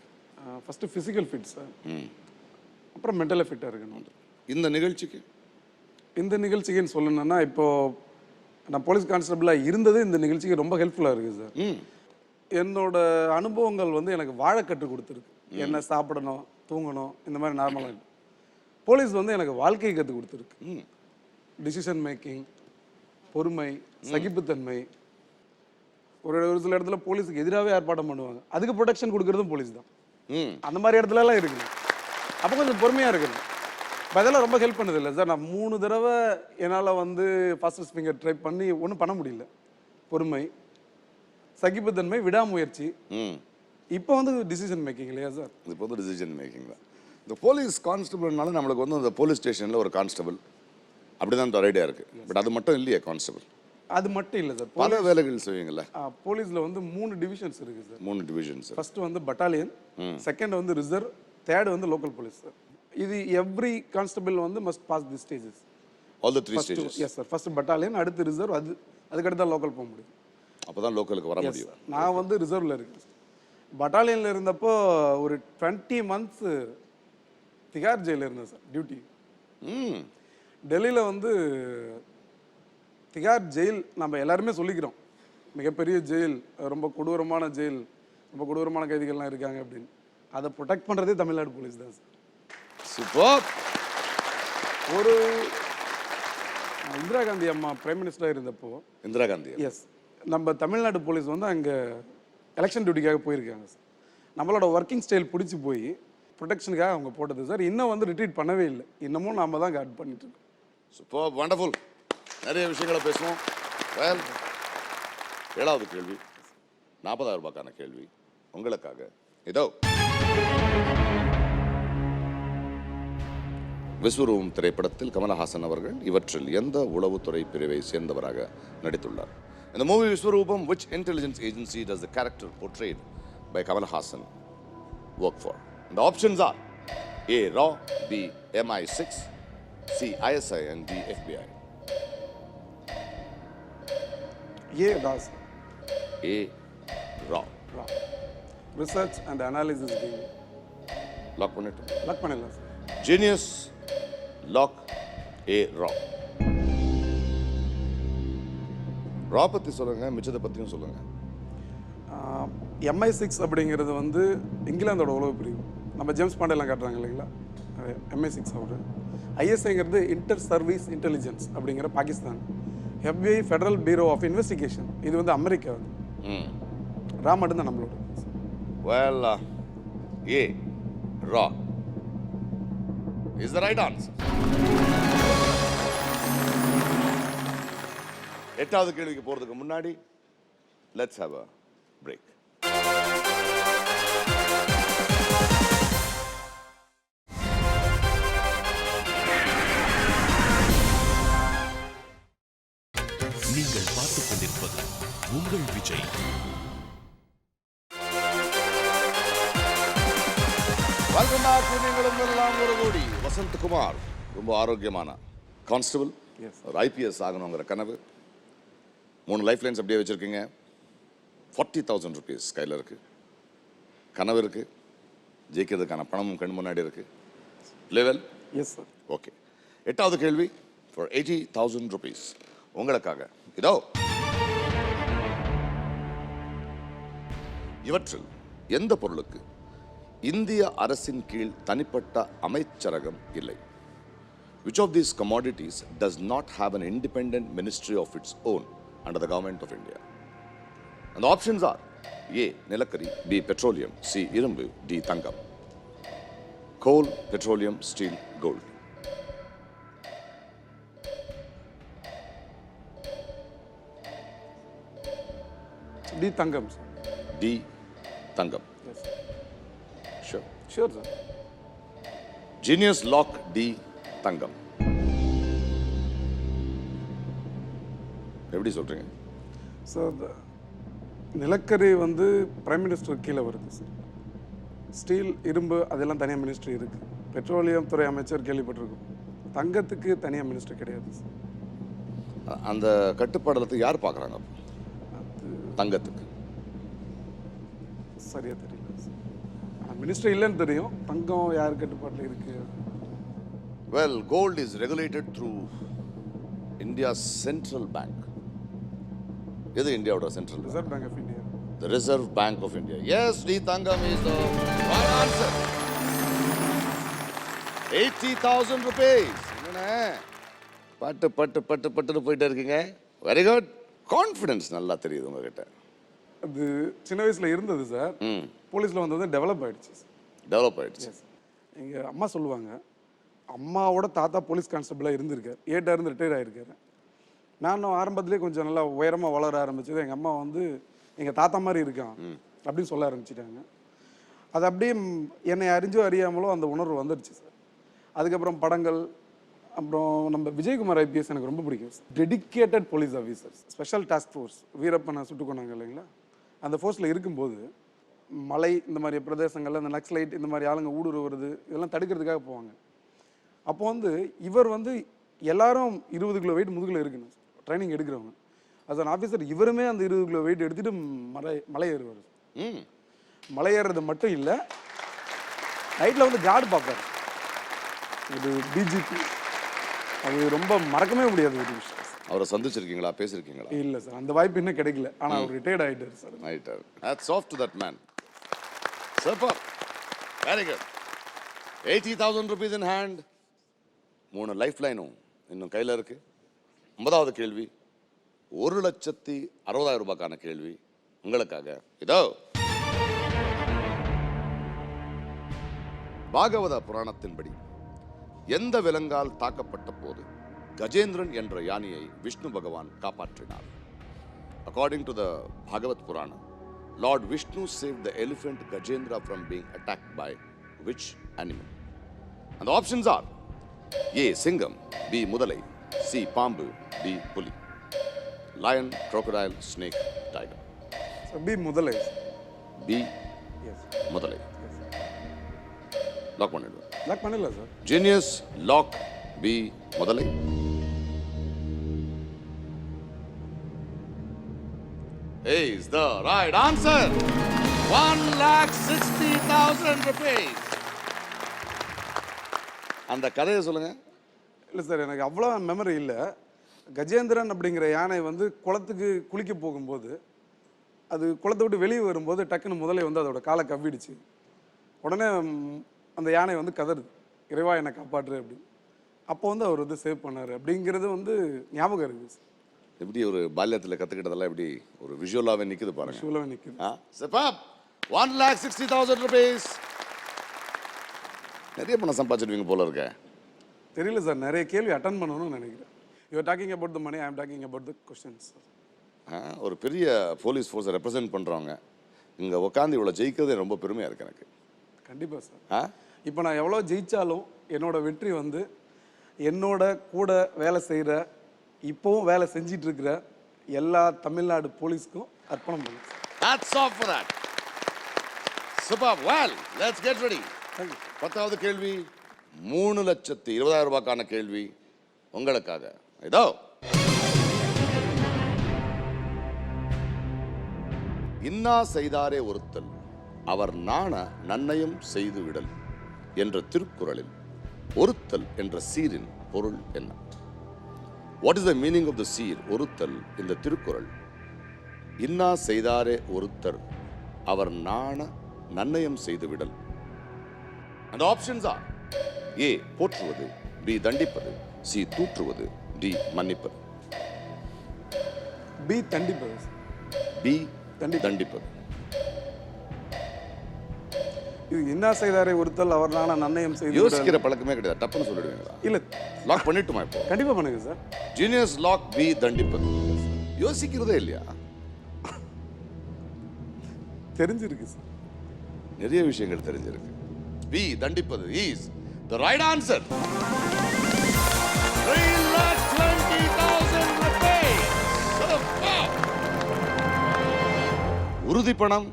S6: ஃபஸ்ட்டு ஃபிசிக்கல் ஃபிட் சார், அப்புறம் மென்டலாக ஃபிட்டாக இருக்கணும்.
S2: இந்த
S6: நிகழ்ச்சிக்குன்னு சொல்லணும்னா, இப்போது நான் போலீஸ் கான்ஸ்டபிளாக இருந்தது இந்த நிகழ்ச்சிக்கு ரொம்ப ஹெல்ப்ஃபுல்லாக இருக்குது சார். என்னோட அனுபவங்கள் வந்து எனக்கு வாழ கற்றுக் கொடுத்துருக்கு. என்ன சாப்பிடணும், தூங்கணும், இந்த மாதிரி நார்மலாக. போலீஸ் வந்து எனக்கு வாழ்க்கையை கற்றுக் கொடுத்துருக்கு. டிசிஷன் மேக்கிங், பொறுமை, சகிப்புத்தன்மை. ஒரு சில இடத்துல போலீஸுக்கு எதிராகவே ஆர்ப்பாட்டம் பண்ணுவாங்க, அதுக்கு ப்ரொடெக்ஷன் கொடுக்குறதும் போலீஸ் தான். அந்த மாதிரி இடத்துலலாம் இருக்குது. அப்போ கொஞ்சம் பொறுமையாக இருக்கணும். இப்போ அதெல்லாம் ரொம்ப ஹெல்ப் பண்ணுது இல்லை சார். நான் 3 தடவை என்னால் வந்து ஃபாஸ்டஸ்ட் ஃபிங்கர் ட்ரை பண்ணி ஒன்றும் பண்ண முடியல. பொறுமை, சகிப்புத்தன்மை, விடாமுயற்சி. இப்போ வந்து டிசிஷன் மேக்கிங் இல்லையா சார்?
S2: இப்போ வந்து டிசிஷன் மேக்கிங் தான். இந்த போலீஸ் கான்ஸ்டபிள்னால நம்மளுக்கு வந்து அந்த போலீஸ் ஸ்டேஷனில் ஒரு கான்ஸ்டபிள் அப்படி தான் ஒரு ஐடியா இருக்குது. பட் அது மட்டும் இல்லையா கான்ஸ்டபிள்?
S6: அது மட்டும் இல்லை சார்.
S2: பல வேலைகள் செய்வீங்களா?
S6: போலீஸில் வந்து 3 டிவிஷன்ஸ் இருக்குது சார்.
S2: 3 டிவிஷன்ஸ்.
S6: ஃபர்ஸ்ட் வந்து பட்டாலியன், செகண்ட் வந்து ரிசர்வ், தேர்ட் வந்து லோக்கல் போலீஸ் சார். இது எவ்ரி கான்ஸ்டபிள் வந்து must pass the stages.
S2: All the 3 stages.
S6: Yes sir. First battalion, அடுத்து ரிசர்வ், அதுக்கடுத்து தான் லோக்கல் போக முடியும்.
S2: அப்போ தான் லோக்கலுக்கு வர முடியும்.
S6: நான் வந்து ரிசர்வில் இருக்கேன். பட்டாலியனில் இருந்தப்போ ஒரு 20 months திகார் ஜெயிலில் இருந்தேன் சார் டியூட்டி. டெல்லியில் வந்து திகார் ஜெயில் நம்ம எல்லாருமே சொல்லிக்கிறோம், மிகப்பெரிய ஜெயில், ரொம்ப கொடூரமான ஜெயில், ரொம்ப கொடூரமான கைதிகள்லாம் இருக்காங்க அப்படின்னு. அதை ப்ரொடெக்ட் பண்ணுறதே தமிழ்நாடு போலீஸ் தான் சார்.
S2: சூப்பர்.
S6: ஒரு இந்திரா காந்தி அம்மா பிரைம் மினிஸ்டராக இருந்தப்போ,
S2: இந்திரா காந்தி,
S6: எஸ், நம்ம தமிழ்நாடு போலீஸ் வந்து அங்கே எலெக்ஷன் டியூட்டிக்காக போயிருக்காங்க சார். நம்மளோட ஒர்க்கிங் ஸ்டைல் பிடிச்சி போய் ப்ரொடெக்ஷனுக்காக அவங்க போட்டது சார். இன்னும் வந்து ரிட்ரீட் பண்ணவே இல்லை, இன்னமும் நாம தான் கார்ட் பண்ணிட்டு இருக்கோம்.
S2: Super, wonderful. நிறைய விஷயங்களை பேசுவோம். வெல், 7வது கேள்வி 40,000 ரூபாய்க்கான கேள்வி உங்களுக்காக இதோ. விஸ்வரூபம் திரைப்படத்தில் கமலஹாசன் அவர்கள் இவற்றில் எந்த உளவுத்துறை பிரிவை சேர்ந்தவராக நடித்துள்ளார்? In the movie Viswarupam, which intelligence agency does the character portrayed by Kamal Hassan work for? And the options are A. RAW, B. MI6, C. ISI, and D. FBI.
S6: A Das
S2: A. RAW.
S6: Research and analysis team
S2: Lock பண்ணிட்டு.
S6: Luck பண்ணிடலாம் sir.
S2: Genius, lock, A. RAW. RAW பற்றி சொல்லுங்க, மிச்சத்தை பற்றியும் சொல்லுங்க.
S6: MI6 அப்படிங்கிறது வந்து இங்கிலாந்தோட உளவு பிரிவு. நம்ம ஜேம்ஸ் பாண்டெல்லாம் காட்டுறாங்க இல்லைங்களா, MI6 அவரு. ஐஎஸ்ஐங்கிறது இன்டர் சர்வீஸ் இன்டெலிஜென்ஸ் அப்படிங்கிற Pakistan. FBI federal bureau of investigation, இது வந்து அமெரிக்கா. ரா மட்டும்தான் நம்மளோட.
S2: Well, A. RAW is the right answer. எட்டாவது கேள்விக்கு போறதுக்கு முன்னாடி let's have a break.
S1: நீங்கள் பார்த்துக் கொண்டிருப்பது உங்கள் விஜய்.
S2: வெல்கம் பேக் டு நீங்களும் எல்லாம் ஒரு கோடி. வசந்த்குமார் ரொம்ப ஆரோக்கியமான கான்ஸ்டபிள், ஒரு IPS ஆகணுங்கிற கனவு. 3 லைஃப் லைன்ஸ் அப்படியே வச்சுருக்கீங்க. 40,000 rupees கையில் இருக்கு. கனவு இருக்கு, ஜெயிக்கிறதுக்கான பணமும் கண் முன்னாடி இருக்கு. Level
S6: yes sir.
S2: ஓகே. எட்டாவது கேள்வி ஃபார் 80,000 rupees உங்களுக்காக. இதோ இவற்றில் எந்த பொருளுக்கு இந்திய அரசின் கீழ் தனிப்பட்ட அமைச்சரகம் இல்லை? Which of these commodities does not have an independent ministry of its own under the government of India? And the options are A. நிலக்கரி, B. petroleum, C. இரும்பு, D. தங்கம். Coal, petroleum, steel, gold.
S6: D தங்கம் sir.
S2: D. தங்கம்.
S6: Yes
S2: Sure.
S6: Sure sir.
S2: Genius lock D. தங்கம். எப்படி சொல்றீங்க?
S6: Sir நிலக்கரி வந்து பிரைம் மினிஸ்டர் கீழே வருது சார். ஸ்டீல், இரும்பு அதெல்லாம் தனியாக மினிஸ்ட்ரி இருக்குது. பெட்ரோலியம் துறை அமைச்சர் கேள்விப்பட்டிருக்கோம். தங்கத்துக்கு தனியாக மினிஸ்டர் கிடையாது சார்.
S2: அந்த கட்டுப்பாடலத்தை யார் பார்க்குறாங்க? தங்கத்துக்கு
S6: சரியாக தெரியல சார். மினிஸ்டர் இல்லைன்னு தெரியும். தங்கம் யார் கட்டுப்பாட்டில் இருக்கு?
S2: Well, gold is regulated through India's central bank. எது இந்தியாவோட central?
S6: Reserve bank of India.
S2: The Reserve Bank of India. Yes, D. Tangam is the right answer. 80,000 rupees. என்னண்ணே பட்டு பட்டு பட்டு பட்டுன்னு போயிட்டே இருக்கீங்க. Very good. கான்ஃபிடன்ஸ் நல்லா தெரியுது உங்ககிட்ட.
S6: அது சின்ன வயசில் இருந்தது சார். போலீஸில் வந்தது டெவலப் ஆகிடுச்சு சார்.
S2: டெவலப் ஆயிடுச்சு.
S6: எங்கள் அம்மா சொல்லுவாங்க, அம்மாவோட தாத்தா போலீஸ் கான்ஸ்டபிளாக இருந்திருக்கார். 8 இருந்து ரிட்டையர் ஆகிருக்காரு. நானும் ஆரம்பத்திலே கொஞ்சம் நல்லா உயரமாக வளர ஆரம்பிச்சது. எங்கள் அம்மா வந்து எங்கள் தாத்தா மாதிரி இருக்கான் அப்படின்னு சொல்ல ஆரம்பிச்சிட்டாங்க. அது அப்படியே என்னை அறிஞ்சோ அறியாமலோ அந்த உணர்வு வந்துடுச்சு சார். அதுக்கப்புறம் படங்கள், அப்புறம் நம்ம விஜயகுமார் IPS எனக்கு ரொம்ப பிடிக்கும் sir. Dedicated police officers, special task force, வீரப்பனை சுட்டு கொண்டாங்க இல்லைங்களா, அந்த ஃபோர்ஸில் இருக்கும்போது மலை இந்த மாதிரி பிரதேசங்களில் இந்த நக்ஸலைட் இந்த மாதிரி ஆளுங்க ஊடுருவது இதெல்லாம் தடுக்கிறதுக்காக போவாங்க. அப்போ வந்து இவர் வந்து எல்லாரும் 20 கிலோ வெயிட் முதுகில் இருக்கணும் ட்ரைனிங் எடுக்கிறவங்க. அஸ் அன் ஆஃபீஸர் இவருமே அந்த 20 கிலோ வெயிட் எடுத்துகிட்டு மலை ஏறுவார். மலை ஏறுறது மட்டும் இல்லை, நைட்டில் வந்து கார்டு பார்ப்பார். இது டிஜிபி. அது ரொம்ப மறக்கவே முடியாது ஒரு விஷயம்.
S2: அவரை சந்திச்சிருக்கீங்களா, பேசியிருக்கீங்களா?
S6: இல்லை சார், அந்த வாய்ப்பு இன்னும் கிடைக்கல. ஆனால் அவர் ரிட்டையர்ட் ஆகிட்டார் சார்.
S2: ஆயிட்டார். Hats off to that man. Super. Very good. 80,000 rupees in hand. 3 life லைனும் இன்னும் கையில் இருக்கு. 9வது கேள்வி 1,60,60,000 ரூபாய்க்கான கேள்வி உங்களுக்காக. இதோ பாகவத புராணத்தின்படி எந்த விலங்கால் தாக்கப்பட்ட போது கஜேந்திரன் என்ற யானையை விஷ்ணு பகவான் காப்பாற்றினார்? According to the Bhagavad Purana, Lord Vishnu saved the elephant Gajendra from being attacked by which animal? And the options are A. சிங்கம், B. முதலை, C. பாம்பு, D. புலி. Lion, crocodile, snake, tiger.
S6: B முதலை.
S2: B. முதலை. Lock பண்ணிடுவேன்.
S6: Lock பண்ணிடலாம் sir.
S2: Genius lock B முதலை. Is the right answer. 1,60,000 rupees. அந்த கதையை சொல்லுங்க.
S6: இல்லை சார், எனக்கு அவ்வளோ மெமரி இல்லை. கஜேந்திரன் அப்படிங்கிற யானை வந்து குளத்துக்கு குளிக்க போகும்போது அது குளத்தை விட்டு வெளியே வரும்போது டக்குன்னு முதலை வந்து அதோட காலை கவ்விடுச்சு. உடனே அந்த யானை வந்து கதறுது, இறைவா என்னை காப்பாற்று அப்படின்னு. அப்போ வந்து அவர் வந்து சேவ் பண்ணார் அப்படிங்கிறது வந்து ஞாபகம் இருக்குது சார்.
S2: எப்படி ஒரு பால்யத்தில் கற்றுக்கிட்டதெல்லாம் எப்படி ஒரு விஷுவலாகவே நிற்குது பாருங்க.
S6: விஷுவலாகவே நிற்குது.
S2: சூப்பர். 1,60,000 rupees. நிறைய பணம் சம்பாதிச்சிடுவீங்க போல இருக்க.
S6: தெரியல சார், நிறைய கேள்வி அட்டன் பண்ணணும்னு நினைக்கிறேன். You are talking about the money, I am talking about the questions.
S2: ஒரு பெரிய போலீஸ் ஃபோர்ஸை ரெப்ரசென்ட் பண்ணுறவங்க இங்கே உட்காந்து இவ்வளோ ஜெயிக்கிறதே ரொம்ப பெருமையாக இருக்குது எனக்கு.
S6: கண்டிப்பாக சார். இப்போ நான் எவ்வளோ ஜெயித்தாலும் என்னோட வெற்றி வந்து என்னோட கூட வேலை செய்கிற, இப்போவும் வேலை செஞ்சிட்டு இருக்கிற எல்லா தமிழ்நாடு போலீஸ்க்கும் அர்ப்பணம் பண்ணுங்க.
S2: Hats off for that. Superb. Well, let's get ready.
S6: Thank you.
S2: 10வது கேள்வி 3,20,000 ரூபாய்க்கான கேள்வி உங்களுக்காக. இதோ இன்னா செய்தாரே ஒருத்தல் அவர் நாண நன்னயம் செய்து விடல் என்ற திருக்குறளில் ஒருத்தல் என்ற சீரின் பொருள் என்ன? What is the meaning of the seer ஒருத்தல் இந்த திருக்குறள்? இன்னா செய்தாரே ஒருத்தர் அவர் நாண நன்னயம் செய்து விடல். And options are A போற்றுவது, B தண்டிப்பது, C தூற்றுவது, D மன்னிப்பது.
S6: பி தண்டிப்பது.
S2: B தண்டிப்பது.
S6: இது என்ன செய்தாரே ஒருத்தல் அவர் நான நன்னயம் செய்து
S2: யோசிக்கிற பழக்கமே கிடையாது, டப்புன்னு சொல்லிடுவீங்களா?
S6: இல்ல,
S2: லாக் பண்ணிட்டுமா இப்போ?
S6: கண்டிப்பா பண்ணுங்க சார்.
S2: ஜீனியஸ் லாக் பி தண்டிப்பது. யோசிக்கிறதே இல்லையா?
S6: தெரிஞ்சிருக்கு சார்,
S2: நிறைய விஷயங்கள் தெரிஞ்சிருக்கு. பி தண்டிப்பது is the right answer. 3,20,000 rupees. உறுதி பணம்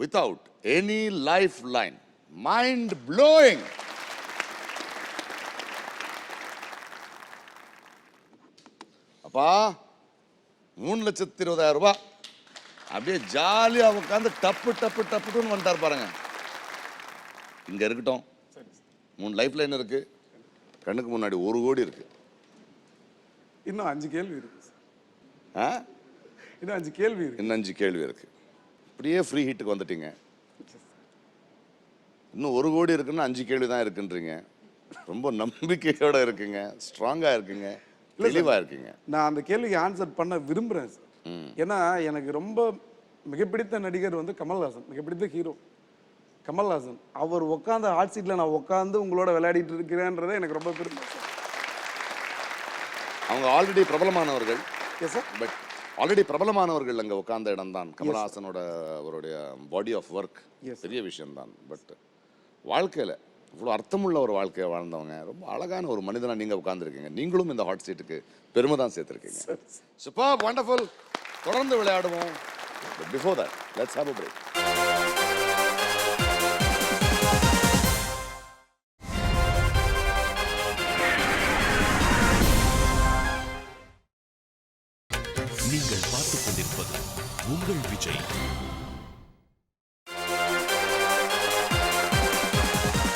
S2: without any lifeline. Mind blowing. அப்பா 3,20,000 ரூபாய் அப்படியே ஜாலியா உட்காந்து டப்பு டப்பு டப்புன்னு வந்துட்டார் பாருங்க. இங்க இருக்கட்டும், 3 லைஃப் லைன் இருக்கு, கண்ணுக்கு முன்னாடி 1 கோடி இருக்கு.
S6: இன்னும் 5 கேள்வி இருக்கு சார். இன்னும் 5 கேள்வி இருக்கு.
S2: இன்னும் 5 கேள்வி இருக்கு. அப்படியே ஃப்ரீ ஹிட்டுக்கு வந்துட்டீங்க. இன்னும் 1 கோடி இருக்குன்னா 5 கேள்வி தான் இருக்குன்றீங்க. ரொம்ப நம்பிக்கையோட இருக்குங்க, ஸ்ட்ராங்கா இருக்குங்க, தெளிவா இருக்குங்க.
S6: நான் அந்த கேள்விக்கு ஆன்சர் பண்ண விரும்புறேன் சார். ஏன்னா எனக்கு ரொம்ப மிகப்பிடித்த நடிகர் வந்து கமல்ஹாசன், மிகப்பிடித்த ஹீரோ கமல்ஹாசன். அவர் உட்காந்து ஹாட் சீட்ல நான் உட்காந்து உங்களோட விளையாடிட்டு இருக்கிறேன்றதை எனக்கு ரொம்ப பெருமை சார்.
S2: அவங்க ஆல்ரெடி பிரபலமானவர்கள்.
S6: Yes sir.
S2: பட் ஆல்ரெடி பிரபலமானவர்கள் அங்கே உட்கார்ந்த இடம் தான் கமல்ஹாசனோட அவருடைய பாடி ஆஃப் ஒர்க் பெரிய விஷயம்தான். பட் வாழ்க்கையில் இவ்வளோ அர்த்தமுள்ள ஒரு வாழ்க்கையை வாழ்ந்தவங்க, ரொம்ப அழகான ஒரு மனிதனாக நீங்கள் உட்காந்துருக்கீங்க. நீங்களும் இந்த ஹாட் சீட்டுக்கு பெருமை தான் சேர்த்துருக்கீங்க. Super, wonderful. தொடர்ந்து விளையாடுவோம். Before that let's have a break.
S1: நீங்கள் பார்த்துக் கொண்டிருப்பது உங்கள் விஜய்.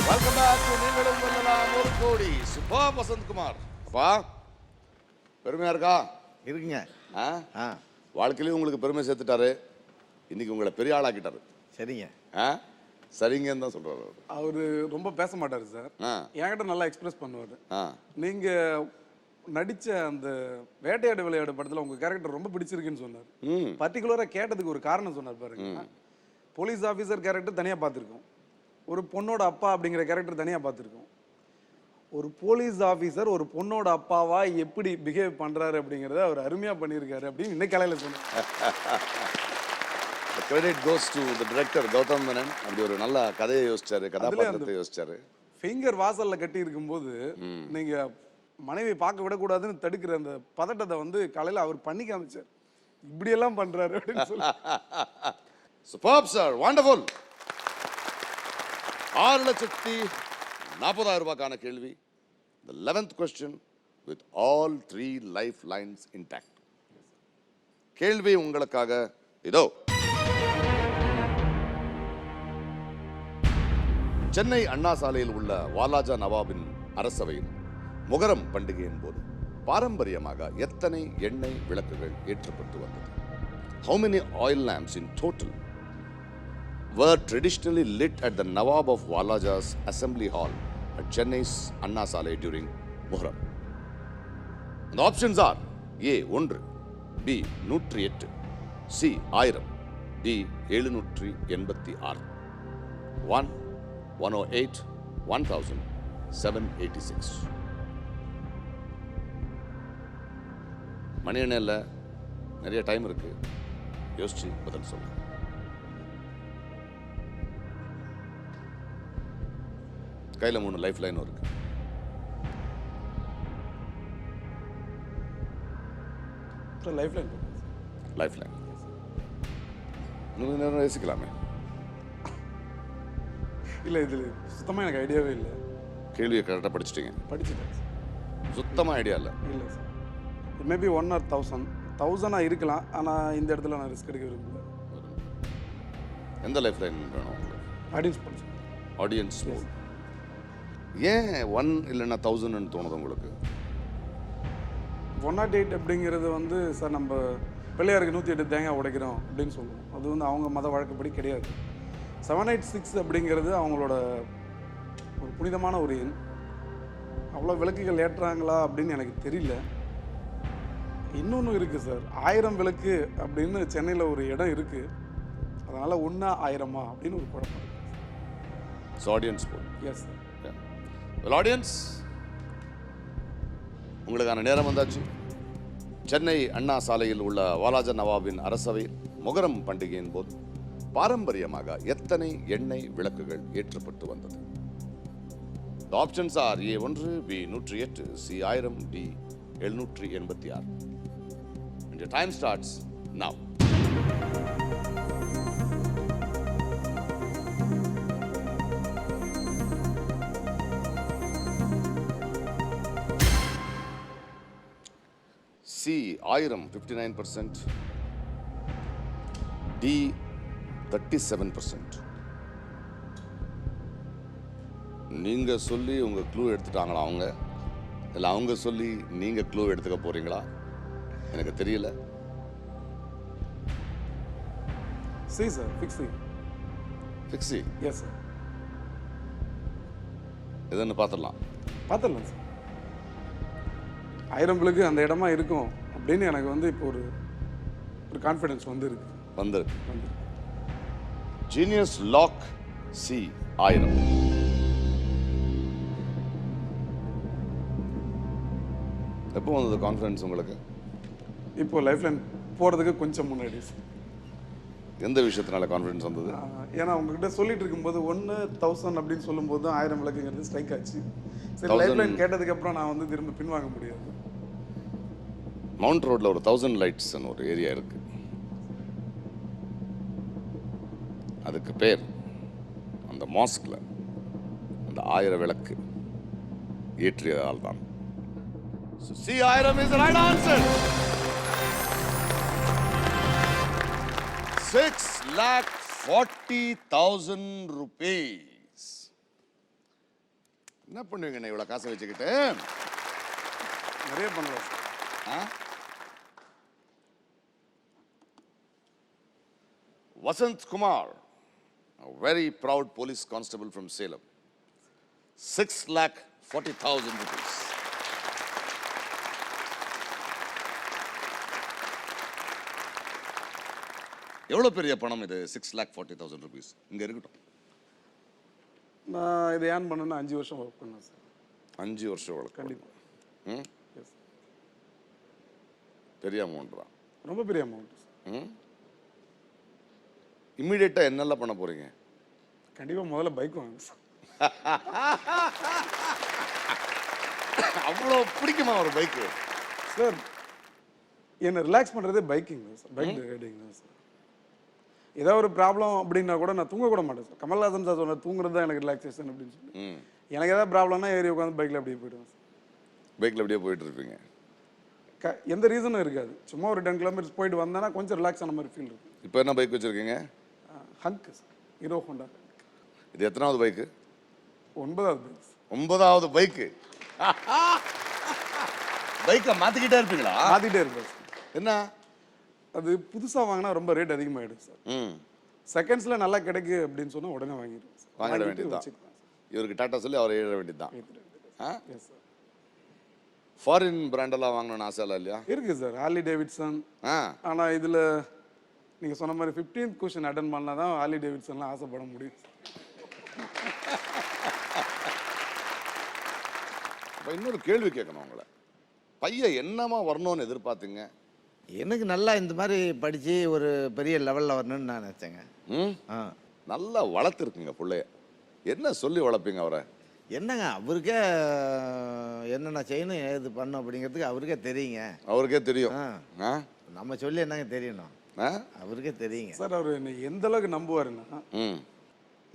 S2: வெல்கம் பேக் டு நீங்களும் வெல்லலாம் 1 கோடி. சூப்பர் வசந்த்குமார். அப்பா பெருமையா இருக்கா?
S7: இருக்குங்க.
S2: வாழ்க்கையிலேயும் உங்களுக்கு பெருமை சேர்த்துட்டாரு, இன்னைக்கு உங்களை பெரிய ஆளாக்கிட்டாரு.
S7: சரிங்க.
S2: சரிங்கன்னு தான் சொல்றாரு.
S6: அவரு ரொம்ப பேச மாட்டாரு சார், என்கிட்ட நல்லா எக்ஸ்பிரஸ் பண்ணுவாரு. நீங்க நடிச்ச அந்த வேட்டையாடு விளையாடு படத்துல உங்க கேரக்டர் ரொம்ப பிடிச்சிருக்குன்னு சொன்னார். பர்டிகுலரா கேட்டதுக்கு ஒரு காரணம் சொன்னார் பாருங்க. போலீஸ் ஆஃபீஸர் கேரக்டர் தனியா பார்த்துருக்கோம், ஒரு பொண்ணோட அப்பா அப்படிங்கிற கேரக்டர் தனியா பார்த்துருக்கோம். ஒரு போலீஸ் ஆஃபீஸர் ஒரு பொண்ணோட அப்பாவா எப்படி பிஹேவ் பண்றாரு அப்படிங்கறத அவர் அருமையா பண்ணியிருக்காரு அப்படின்னு இன்னைக்கு காலையில சொன்னார்.
S2: Credit goes to the director Gautham Menon. அப்படி ஒரு நல்ல கதையை யோசிச்சாரு, கதாபாத்திரத்தை யோசிச்சாரு.
S6: ஃபிங்கர் வாசல்ல கட்டி இருக்கும்போது நீங்க மனைவி பார்க்க விடக்கூடாதுன்னு தடுக்கிற அந்த பதட்டத்தை வந்து காலையில அவர் பண்ணி காமிச்சார். இப்படி எல்லாம் பண்றாரு அப்படின்னு சொல்லி.
S2: Superb sir, wonderful. ₹6,40,000 கேள்வி. The 11th question with all 3 lifelines intact. கேள்வி உங்களுக்காக இதோ. சென்னை அண்ணா சாலையில் உள்ள வாலாஜா நவாபின் அரசவையில் முகரம் பண்டிகையின் போது பாரம்பரியமாக எத்தனை எண்ணெய் விளக்குகள் ஏற்றப்பட்டு வந்தது? How many oil lamps in total were traditionally lit at the Nawab of Walaja's Assembly Hall at Chennai's Anna Salai during Muharram? And the options are A 1, B 108, C 1000, D 786. 1, 108, 1000, 786. மணி எண்ணில் நிறைய டைம் இருக்கு, யோசிச்சு பதில் சொல்லுங்க. கையில் 3 life லைனும் இருக்கு.
S6: Life line
S2: life line இன்னும் நேரம் யோசிக்கலாமே.
S6: இல்லை இதில் சுத்தமாக எனக்கு ஐடியாவே இல்லை.
S2: கேள்வியை கரெக்டாக படிச்சிட்டீங்க.
S6: படிச்சுட்டேன்.
S2: சுத்தமாக ஐடியா இல்லை.
S6: இல்லை சார். Maybe 1 or 1000. 1000 இருக்கலாம், ஆனால் இந்த இடத்துல நான் ரிஸ்க் எடுக்க விரும்பல.
S2: எந்த லைஃப் லைன் வேணும் உங்களுக்கு?
S6: ஆடியன்ஸ் போல்.
S2: ஆடியன்ஸ் போல். ஏன் 1 இல்லைன்னா 1000ன்னு தோணுது உங்களுக்கு?
S6: 108 அப்படிங்கிறது வந்து சார் நம்ம பிள்ளையாருக்கு 108 தேங்காய் உடைக்கிறோம் அப்படின்னு சொல்லுவோம். அது வந்து அவங்க மத வழக்கப்படி கிடையாது. 786 அப்படிங்கிறது அவங்களோட ஒரு புனிதமான ஒரு எண். அவ்வளோ விளக்குகள் ஏற்றுறாங்களா அப்படின்னு எனக்கு தெரியல. இன்னொன்று இருக்குது சார், 1000 விளக்கு அப்படின்னு சென்னையில் ஒரு இடம் இருக்குது. அதனால் 1 1000 அப்படின்னு ஒரு குழப்பம்.
S2: Audience poll.
S6: Yes sir.
S2: Well, audience, உங்களுக்கான நேரம் வந்தாச்சு. சென்னை அண்ணா சாலையில் உள்ள வாலாஜா நவாபின் அரசவையில் முகரம் பண்டிகையின் போது பாரம்பரியமாக எத்தனை எண்ணெய் விளக்குகள் ஏற்றப்பட்டு வந்தது? The options are A 1, B 108, C 1000, D 786. And your time starts now. C 1000 59%, D 37%. நீங்க சொல்லி உங்க க்ளூ எடுத்துட்டாங்களா அவங்க, இல்லை அவங்க சொல்லி நீங்க க்ளூ எடுத்துக்க போறீங்களா எனக்கு தெரியல.
S6: C sir, fixie.
S2: Fixie?
S6: Yes sir.
S2: எதுன்னு பார்த்துடலாம்.
S6: பார்த்துடலாம் சார். 1000 விளக்கு அந்த இடமா இருக்கும் அப்படின்னு எனக்கு வந்து இப்போ ஒரு கான்ஃபிடன்ஸ் வந்துருக்கு.
S2: Genius lock C 1000. எப்போ வந்தது கான்ஃபிடன்ஸ் உங்களுக்கு?
S6: இப்போ லைஃப் லைன் போகிறதுக்கு கொஞ்சம் முன்னாடி.
S2: எந்த விஷயத்தினால கான்ஃபிடன்ஸ் வந்தது?
S6: ஏன்னா உங்ககிட்ட சொல்லிட்டு இருக்கும்போது 1 1000 அப்படின்னு சொல்லும்போது 1000 விளக்குங்கிறது ஸ்ட்ரைக் ஆச்சு. சரி, லைஃப் லைன் கேட்டதுக்கப்புறம் நான் வந்து திரும்ப பின்வாங்க முடியாது.
S2: மவுண்ட் ரோட்ல ஒரு 1000 லைட்ஸ்னு ஒரு ஏரியா இருக்கு. அதுக்கு பேர் அந்த மாஸ்க்ல அந்த 1000 விளக்கு ஏற்றியதால் தான். So C 1000 is the right answer. 6,40,000 rupees. என்ன பண்ணுவீங்க இவ்வளவு காசை வச்சுக்கிட்டு?
S6: நிறைய பண்ணுவேன்.
S2: Vasant Kumar, a very proud police constable from Salem. 6,40,000 rupees. எவ்வளவு பெரிய பணம் இது? 6,40,000 rupees. இங்க இருக்கட்டும்.
S6: நான் இதை ஏன் பண்ணேன்னா 5 வருஷம் ஒர்க் பண்ணேன் சார்.
S2: 5 வருஷம் ஒர்க்.
S6: கண்டிப்பாக. எஸ்.
S2: பெரிய அமௌண்ட் தான்.
S6: ரொம்ப பெரிய அமௌண்ட்.
S2: இம்மிடியேட்டா என்னெல்லாம் பண்ண போறீங்க?
S6: கண்டிப்பாக முதல்ல பைக் வாங்க சார்.
S2: அவ்வளோ பிடிக்குமா ஒரு பைக்கு?
S6: சார், என்னை ரிலாக்ஸ் பண்ணுறதே பைக்கிங் தான் சார். பைக் ரைடிங் தான் சார். ஏதாவது ஒரு ப்ராப்ளம் அப்படின்னா கூட நான் தூங்க கூட மாட்டேன் சார். கமல்ஹாசன் சார் சொன்ன தூங்குறது தான் எனக்கு ரிலாக்ஸேஷன் அப்படின்னு சொல்லி. எனக்கு ஏதாவது ப்ராப்ளம்னா ஏறி உட்காந்து பைக்கில் அப்படியே போயிடுவேன் சார்.
S2: பைக்கில் அப்படியே போயிட்டு இருப்பீங்க.
S6: எந்த ரீசனும் இருக்காது. சும்மா ஒரு 10 கிலோமீட்டர்ஸ் போயிட்டு வந்தேன்னா கொஞ்சம் ரிலாக்ஸ் ஆன மாதிரி ஃபீல் இருக்கும்.
S2: இப்போ என்ன பைக் வச்சுருக்கீங்க?
S6: Hunk sir, hero Honda.
S2: இது எத்தனாவது பைக்கு?
S6: 9வது பைக்.
S2: 9வது பைக்கு. பைக்கை மாற்றிக்கிட்டே இருப்பீங்களா?
S6: மாற்றிட்டே இருப்பேன் சார்.
S2: என்ன
S6: அது புதுசாக வாங்கினா ரொம்ப ரேட் அதிகமாகிடும் சார். செகண்ட்ஸில் நல்லா கிடைக்கு அப்படின்னு சொன்னால் உடனே வாங்கிடுவேன் சார்.
S2: வாங்கிட வேண்டியதுதான். இவருக்கு டாட்டா சொல்லி அவரை எழுத வேண்டியதுதான்.
S6: Yes sir.
S2: ஃபாரின் பிராண்டெல்லாம் வாங்கணும்னு ஆசைலாம் இல்லையா?
S6: இருக்குது சார், ஹார்லி டேவிட்சன். ஆனால் இதில் நீங்கள் சொன்ன மாதிரி 15th கொஸ்டின் அட்டன் பண்ணால் தான் ஹார்லி டேவிட்சன்லாம் ஆசைப்பட முடியும்.
S2: இப்போ இன்னொரு கேள்வி கேட்கணும் உங்களை. பையன் என்னமா வரணும்னு எதிர்பார்த்தீங்க?
S7: எனக்கு நல்லா இந்த மாதிரி படித்து ஒரு பெரிய லெவலில் வரணும்னு நான் நினச்சேங்க.
S2: நல்லா வளர்த்துருக்குங்க பிள்ளைய. என்ன சொல்லி வளர்ப்பீங்க அவரை?
S7: என்னங்க அவருக்கே என்னென்ன செய்யணும் ஏது பண்ணும் அப்படிங்கிறதுக்கு அவருக்கே தெரியுங்க.
S2: அவருக்கே தெரியும்.
S7: நம்ம சொல்லி என்னங்க தெரியணும், அவருக்கே தெரியுங்க
S6: சார். அவர் என்னை எந்த அளவுக்கு நம்புவாருன்னா,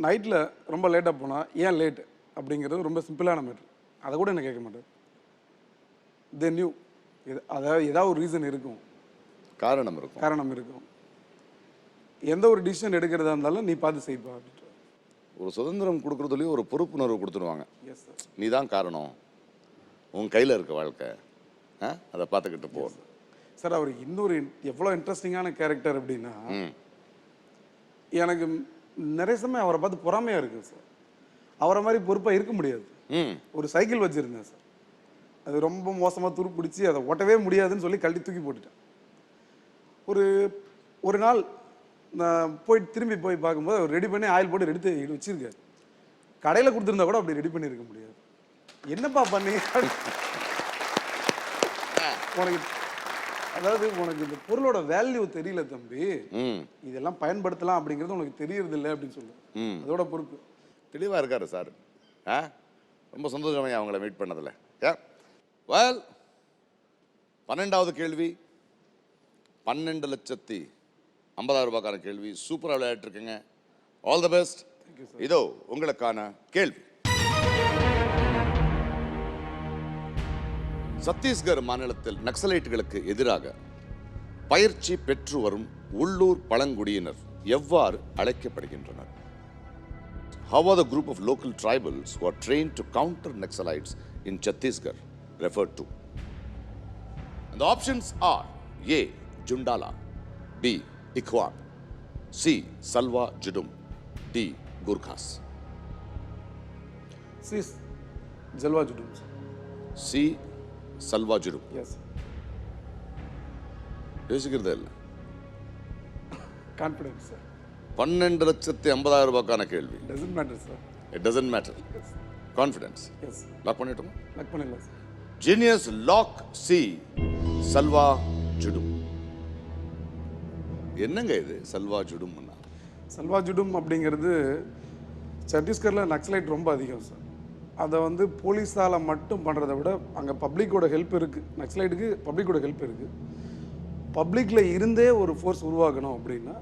S6: நைட்டில் ரொம்ப லேட்டாக போனால் ஏன் லேட் அப்படிங்கிறது ரொம்ப சிம்பிளான மேட்ரு. அதை கூட என்ன கேட்க மாட்டார். தே நியூ அதாவது ஏதாவது ஒரு ரீசன் இருக்கும், காரணம் இருக்கும். எந்த ஒரு டிசிஷன் எடுக்கிறதா இருந்தாலும் நீ பார்த்து செய்ப்பா அப்படின்ற
S2: ஒரு சுதந்திரம் கொடுக்குறதுலேயும் ஒரு பொறுப்புணர்வு கொடுத்துருவாங்க.
S6: Yes sir.
S2: நீ தான் காரணம், உன் கையில் இருக்க வாழ்க்கை, அதை பார்த்துக்கிட்டு போ
S6: சார். அவர் இன்னொரு எவ்வளோ இன்ட்ரெஸ்டிங்கான கேரக்டர் அப்படின்னா, எனக்கு நிறைய சமயம் அவரை பார்த்து பொறாமையாக இருக்குது சார். அவரை மாதிரி பொறுப்பாக இருக்க முடியாது. ஒரு சைக்கிள் வச்சுருந்தேன் சார், அது ரொம்ப மோசமாக துரு பிடிச்சி அதை ஓட்டவே முடியாதுன்னு சொல்லி கழட்டி தூக்கி போட்டுட்டேன். ஒரு நாள் நான் திரும்பி போய் பார்க்கும்போது அவர் ரெடி பண்ணி ஆயில் போட்டு எடுத்து வச்சிருக்காரு. கடையில் கொடுத்துருந்தா கூட அப்படி ரெடி பண்ணியிருக்க முடியாது. என்னப்பா பண்ணி உனக்கு, அதாவது உனக்கு இந்த பொருளோட வேல்யூ தெரியல தம்பி, இதெல்லாம் பயன்படுத்தலாம் அப்படிங்கிறது உனக்கு தெரியறது இல்லை அப்படின்னு சொல்லுவேன். அதோட பொறுப்பு.
S2: தெளிவாக இருக்காரு சார். ரொம்ப சந்தோஷமே அவங்கள மீட் பண்ணதில்ல. வெல், 12வது கேள்வி 12,50,000 ரூபாய்க்கான கேள்வி. சூப்பராக விளையாட்டுருக்குங்க. All the best. இதோ உங்களுக்கான கேள்வி. சத்தீஸ்கர் மாநிலத்தில் நக்சலைட்டுகளுக்கு எதிராக பயிற்சி பெற்று வரும் உள்ளூர் பழங்குடியினர் எவ்வாறு அழைக்கப்படுகின்றனர்? How are the group of local tribals who are trained to counter Naxalites in Chhattisgarh referred to? And the options are A. Jundala, B. Ikhwan, C. Salwa Judum, D. Gurkhas.
S6: C. Salwa Judum.
S2: C. Salwa Judum.
S6: Yes.
S2: யோசிக்கிறதே இல்லை.
S6: Confidence sir.
S2: 12,50,000 ரூபாய்க்கான கேள்வி.
S6: Doesn't matter sir.
S2: It doesn't matter.
S6: Yes.
S2: Confidence.
S6: Yes.
S2: Lock பண்ணிட்டோமா?
S6: Lock பண்ணிடலாம் sir.
S2: Genius lock C. Salwa Judum. என்னங்க இது சல்வா ஜுடும்னா?
S6: சல்வா ஜுடும் அப்படிங்கிறது சத்தீஸ்கரில் நக்சலைட் ரொம்ப அதிகம் சார். அதை போலீஸால் மட்டும் பண்ணுறதை விட அங்கே பப்ளிக்கோட ஹெல்ப் இருக்குது. நக்சலைட்டுக்கு பப்ளிக்கோட ஹெல்ப் இருக்குது. பப்ளிக்கில் இருந்தே ஒரு ஃபோர்ஸ் உருவாக்கணும் அப்படின்னா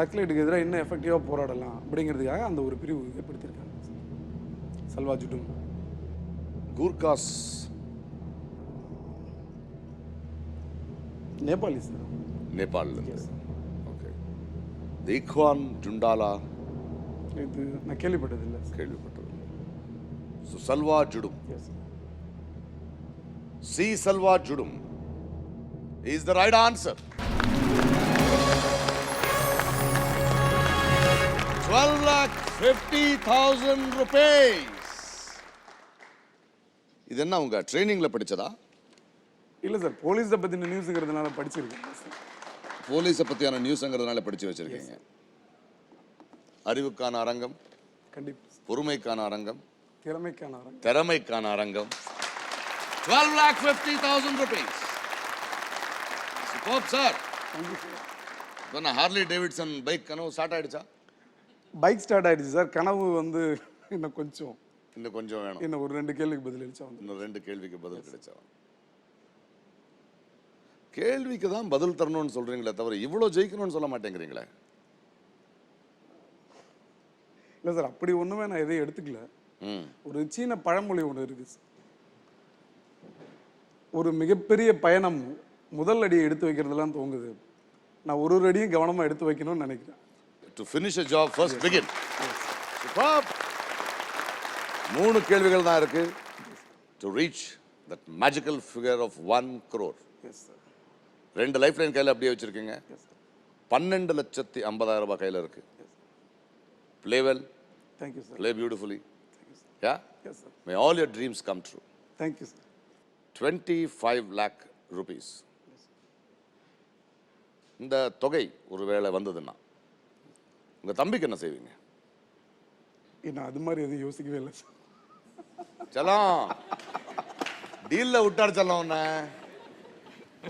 S6: நக்சலைட்டுக்கு எதிராக இன்னும் எஃபெக்டிவாக போராடலாம் அப்படிங்கிறதுக்காக அந்த ஒரு பிரிவு ஏற்படுத்தியிருக்காங்க. சல்வா ஜுடும்.
S2: கூர்காஸ்
S6: நேபாளி சார்.
S2: நேபாளில். ஓகே. இக்வான் ஜுண்டாலா
S6: இது நான் கேள்விப்பட்டதில்லை.
S2: கேள்விப்பட்டது. So Salwa Judum.
S6: Yes.
S2: C Salwa Judum is the right answer. 12,50,000 rupees. இது என்ன உங்க ட்ரைனிங்ல படிச்சதா?
S6: இல்லை சார், போலீஸை பற்றின நியூஸுங்கிறதுனால படிச்சிருக்கேன் சார்.
S2: போலீஸை பற்றியான நியூஸுங்கிறதுனால படிச்சு வச்சிருக்கீங்க. அறிவுக்கான அரங்கம்,
S6: கண்டிப்பாக.
S2: பொறுமைக்கான அரங்கம்,
S6: திறமைக்கான
S2: அரங்கம். 12,50,000 rupees. Superb, sir. இப்போ நான் ஹார்லி டேவிட்சன் பைக் கனவு ஸ்டார்ட் ஆயிடுச்சா?
S6: பைக் ஸ்டார்ட் ஆயிடுச்சு சார். கனவு இன்னும் கொஞ்சம்
S2: வேணும்.
S6: இன்னும் ஒரு 2 கேள்விக்கு பதில் அளிச்சா
S2: இன்னும் 2 கேள்விக்கு பதில் கிடைச்சா. கேள்விக்கு தான் பதில் தரணும்னு சொல்றீங்களே தவிர இவ்வளோ ஜெயிக்கணும்னு சொல்ல மாட்டேங்கிறீங்களே.
S6: இல்லை சார் அப்படி ஒன்றுமே நான் எதையும் எடுத்துக்கல. ஒரு சீன பழமொழி ஒன்று இருக்குது சார், ஒரு மிகப்பெரிய பயணம் முதல் அடியை எடுத்து வைக்கிறதுலாம் தோங்குது, நான் ஒரு அடியும் கவனமாக எடுத்து வைக்கணும்னு நினைக்கிறேன்.
S2: To finish a job first begin. Superb. 3 கேள்விகள் தான் இருக்கு to reach that magical figure of 1 crore.
S6: Yes sir.
S2: 2 life line கையில் அப்படியே வச்சிருக்கீங்க. 12,50,000 ரூபாய் கையில் இருக்கு. Play well,
S6: thank you sir.
S2: play beautifully. Yeah?
S6: Yes sir.
S2: May all your dreams come true.
S6: Thank you sir.
S2: 25 lakh rupees. இந்த தொகை ஒருவேளை வந்ததுன்னா உங்க தம்பிக்கு என்ன செய்வீங்க?
S6: நான் அது மாதிரி எதுவும் யோசிக்கவே இல்லை சார்.
S2: செல்லம் டீல்ல விட்டாரு செல்லம் உன்ன.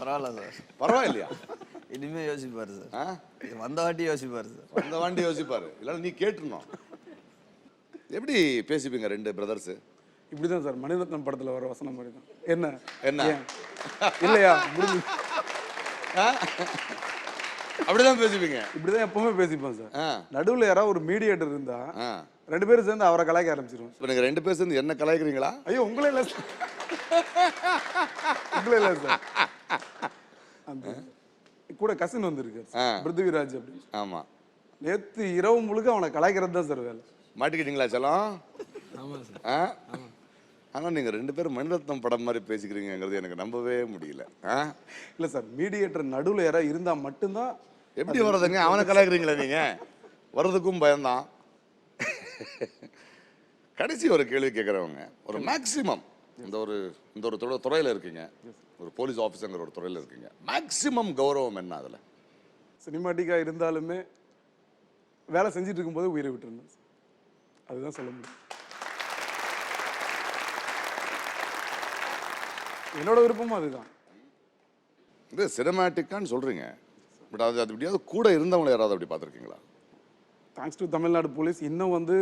S7: பரவாயில்ல சார்,
S2: பரவாயில்லையா?
S7: இனிமே யோசிப்பாரு சார்.
S2: ஆ?
S7: வந்த வாட்டி யோசிப்பாரு சார்.
S2: அந்த வாண்டி யோசிப்பாரு, இல்லைன்னா நீ கேட்டுருணும். எப்படி பேசிப்பீங்க 2 பிரதர்ஸ்?
S6: இப்படி தான் சார், மணிரத்னம் படத்தில் வர வசனம் மாதிரி தான். என்ன
S2: என்ன?
S6: ஏன்? இல்லையா முடிஞ்சு
S2: அப்படிதான் பேசிப்பீங்க?
S6: இப்படிதான் எப்பவுமே பேசிப்போம் சார்.
S2: ஆ.
S6: நடுவில் யாராவது ஒரு மீடியேட்டர் இருந்தா
S2: ஆ.
S6: 2 பேரும் சேர்ந்து அவரை கலாய்க்க ஆரம்பிச்சிருவோம்.
S2: இப்போ நீங்கள் 2 பேர் சேர்ந்து என்ன கலாய்க்கிறீங்களா?
S6: ஐயோ உங்களே இல்லை சார், உங்களே இல்லை சார். அந்த கூட கசின் வந்திருக்காரு
S2: ஆ.
S6: பிருத்திவிராஜ் அப்படின்னு.
S2: ஆமா.
S6: நேற்று இரவு முழுக்க அவனை கலாய்க்கிறது தான் சார் வேலை.
S2: மாட்டிக்கிட்டீங்களா செல்லம்?
S4: ஆமாம் சார்.
S2: ஆ? ஆனால் நீங்கள் 2 பேரும் மணிரத்னம் படம் மாதிரி பேசிக்கிறீங்கிறது எனக்கு நம்பவே முடியல. ஆ?
S6: இல்லை சார், மீடியேட்டர் நடுவில் யாராவது இருந்தால் மட்டும்தான்.
S2: எப்படி வர்றதுங்க? அவனை கலாய்க்கிறீங்களா நீங்க? வர்றதுக்கும் பயம்தான். கடைசி ஒரு கேள்வி கேட்குறவங்க, ஒரு மேக்சிமம் இந்த ஒரு துறையில் இருக்கீங்க, ஒரு போலீஸ் ஆஃபீஸருங்கிற ஒரு துறையில் இருக்கீங்க, மேக்சிமம் கௌரவம் என்ன அதில்?
S6: சினிமாட்டிக்காக இருந்தாலுமே வேலை செஞ்சுட்டு இருக்கும்போது உயிரை விட்டுருந்தேன் சார். அதுதான் சொல்ல முடியும். என்னோட விருப்பமும் அதுதான்.
S2: இது சினிமாட்டிக்கான்னு சொல்கிறீங்க, பட் அது எப்படியாவது கூட இருந்தவங்களை யாராவது அப்படி பார்த்துருக்கீங்களா?
S6: தேங்க்ஸ் டு தமிழ்நாடு போலீஸ் இன்னும் வந்து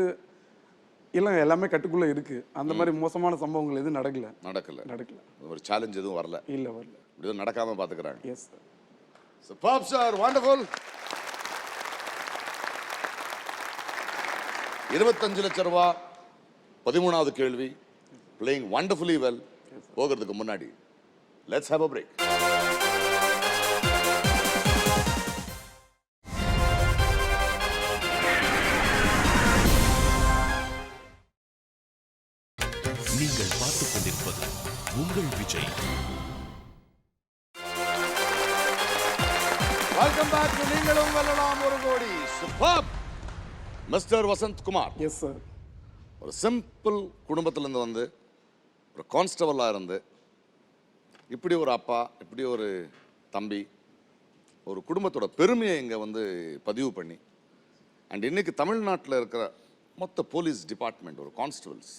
S6: இல்லை எல்லாமே கட்டுக்குள்ளே இருக்குது. அந்த மாதிரி மோசமான சம்பவங்கள் எதுவும் நடக்கல.
S2: ஒரு சேலஞ்ச் எதுவும் வரல?
S6: இல்லை வரல.
S2: இப்படி எதுவும் நடக்காமல் பார்த்துக்கிறாங்க.
S6: Yes sir.
S2: Superb sir, wonderful. 25 லட்சம் ரூபாய் 13வது கேள்வி. Playing wonderfully well. போகிறதுக்கு முன்னாடி let's have a break.
S1: நீங்கள் பார்த்துக் கொண்டிருப்பது உங்கள் விஜய்.
S2: Welcome back to நீங்களும் வெல்லலாம் ஒரு கோடி. Superb. Mister Vasanth Kumar.
S6: Yes sir.
S2: ஒரு சிம்பிள் குடும்பத்திலேருந்து வந்து ஒரு கான்ஸ்டபிளாக இருந்து இப்படி ஒரு அப்பா, இப்படி ஒரு தம்பி, ஒரு குடும்பத்தோட பெருமையை இங்கே வந்து பதிவு பண்ணி, அண்ட் இன்னைக்கு தமிழ்நாட்டில் இருக்கிற மொத்த போலீஸ் டிபார்ட்மெண்ட், ஒரு கான்ஸ்டபிள்ஸ்,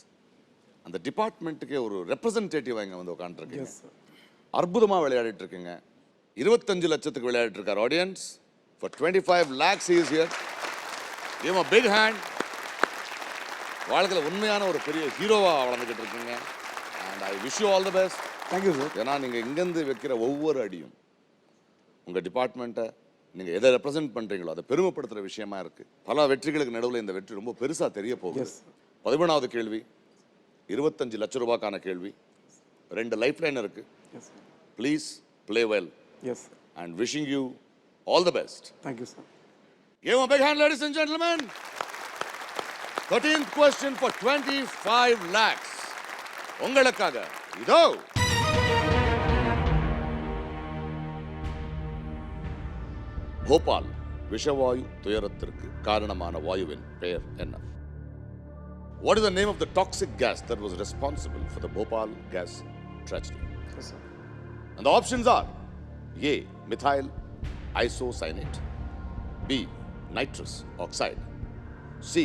S2: அந்த டிபார்ட்மெண்ட்டுக்கே ஒரு ரெப்ரசன்டேட்டிவாக இங்கே வந்து உட்காந்துருக்கீங்க. அற்புதமாக விளையாடிட்டு இருக்கீங்க. 25 லட்சத்துக்கு விளையாடிட்டு இருக்கார் audience. For 25 lakhs he is here. Give him a big hand. வாழ்க்கையில் உண்மையான ஒரு பெரிய ஹீரோவாக வளர்ந்துக்கிட்டு இருக்கீங்க. And I wish you all the best.
S6: Thank you sir.
S2: ஏன்னா நீங்கள் இங்கேருந்து வைக்கிற ஒவ்வொரு அடியும் உங்கள் டிபார்ட்மெண்ட்டை நீங்கள் எதை ரெப்ரசென்ட் பண்ணுறீங்களோ அதை பெருமைப்படுத்துகிற விஷயமா இருக்குது. பல வெற்றிகளுக்கு நடுவில் இந்த வெற்றி ரொம்ப பெருசாக தெரிய போகுது. 11வது கேள்வி 25 லட்சம் ரூபாய்க்கான கேள்வி. 2 லைஃப் லைன் இருக்கு. Please play well.
S6: Yes.
S2: And wishing you all the best.
S6: Thank you sir.
S2: Give a big hand, ladies and gentlemen. 13th question for 25 lakhs. உங்களுக்காக இதோ. போபால் விஷவாயு துயரத்திற்கு காரணமான வாயுவின் பெயர் என்ன? What is the name of the toxic gas that was responsible for the Bhopal gas tragedy?
S6: Yes, sir.
S2: And the options are A. Methyl isocyanate, B. Nitrous oxide, C.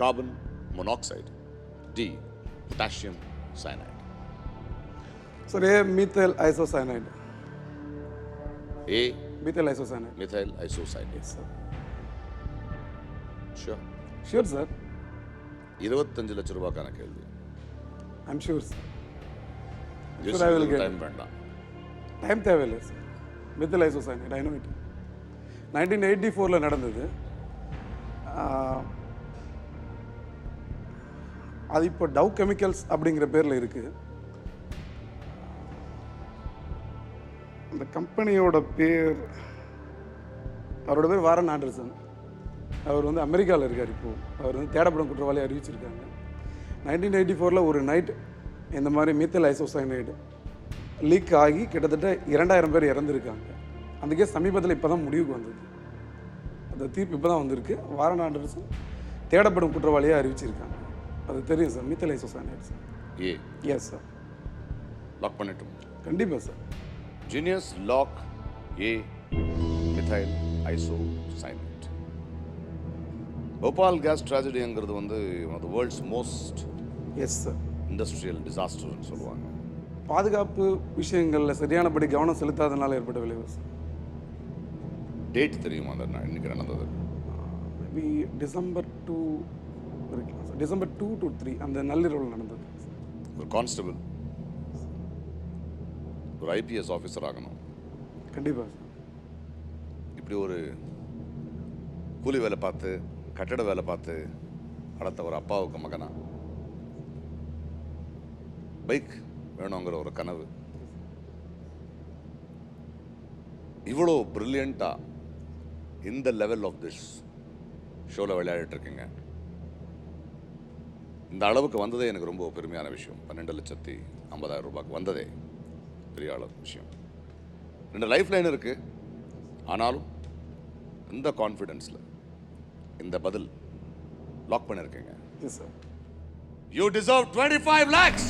S2: Carbon monoxide, D. Potassium cyanide.
S6: Sir, A. Methyl isocyanide.
S2: A.
S6: Methyl isocyanide.
S2: Methyl isocyanate.
S6: Yes, sir.
S2: Sure.
S6: Sure, sir.
S2: 25 லட்சம் ரூபாய்க்கான கேள்வி.
S6: I'm sure, sir.
S2: Yes,
S6: sure, I will get
S2: time வேண்டாம்.
S6: Time தேவையில்லை sir. Methyl isocyanate, I know it. 1984 நடந்தது. அது இப்போ tau chemicals அப்படிங்கிற பேரில் இருக்குது. அந்த கம்பெனியோட பேர், அவரோட பேர் வாரன் ஆண்டர்சன். அவர் வந்து அமெரிக்காவில் இருக்கார். இப்போது அவர் வந்து தேடப்படும் குற்றவாளி அறிவிச்சிருக்காங்க. 1984 ஒரு நைட் இந்த மாதிரி மீத்தல் ஐசோசைனைடு லீக் ஆகி கிட்டத்தட்ட 2000 பேர் இறந்துருக்காங்க. அந்த கேஸ் சமீபத்தில் இப்போ தான் முடிவுக்கு வந்தது. அந்த தீர்ப்பு இப்போ தான் வந்திருக்கு. வாரன் ஆண்டர்சன் தேடப்படும் குற்றவாளியாக அறிவிச்சிருக்காங்க. அது தெரியும் sir, methyl isocyanide sir. Yes sir.
S2: Lock பண்ணிட்டோம்.
S6: கண்டிப்பாக sir.
S2: Genius lock A methyl isocyanate. Bhopal gas ட்ராஜடிங்கிறது வந்து one of the world's most
S6: yes sir
S2: industrial டிசாஸ்டர்னு சொல்லுவாங்க.
S6: பாதுகாப்பு விஷயங்களில் சரியானபடி கவனம் செலுத்தாதனால ஏற்பட்ட விளைவு சார்.
S2: டேட் தெரியுமா அந்த இன்னைக்கு நடந்தது?
S6: மேபி டிசம்பர் 2 இருக்கலாம் சார். டிசம்பர் 2 to 3 அந்த நள்ளிரவில் நடந்தது.
S2: ஒரு கான்ஸ்டபிள் ஒரு ஐபிஎஸ் ஆஃபீஸர் ஆகணும்.
S6: கண்டிப்பாக சார்.
S2: இப்படி ஒரு கூலி வேலை பார்த்து கட்டட வேலை பார்த்து வளர்த்த ஒரு அப்பாவுக்கு மகனா பைக் வேணுங்கிற ஒரு கனவு, இவ்வளோ பிரில்லியண்டா இந்த லெவல் ஆஃப் திஸ் ஷோவில் விளையாடிட்டு இருக்கீங்க. இந்த அளவுக்கு வந்ததே எனக்கு ரொம்ப பெருமையான விஷயம். 12,50,000 ரூபாய்க்கு வந்ததே பெரிய அளவு விஷயம். 2 லைஃப் லைன் இருக்கு. ஆனாலும் இந்த கான்ஃபிடென்ஸில் இந்த பதில் லாக் பண்ணிருக்கீங்க.
S6: Yes sir.
S2: You deserve 25 lakhs.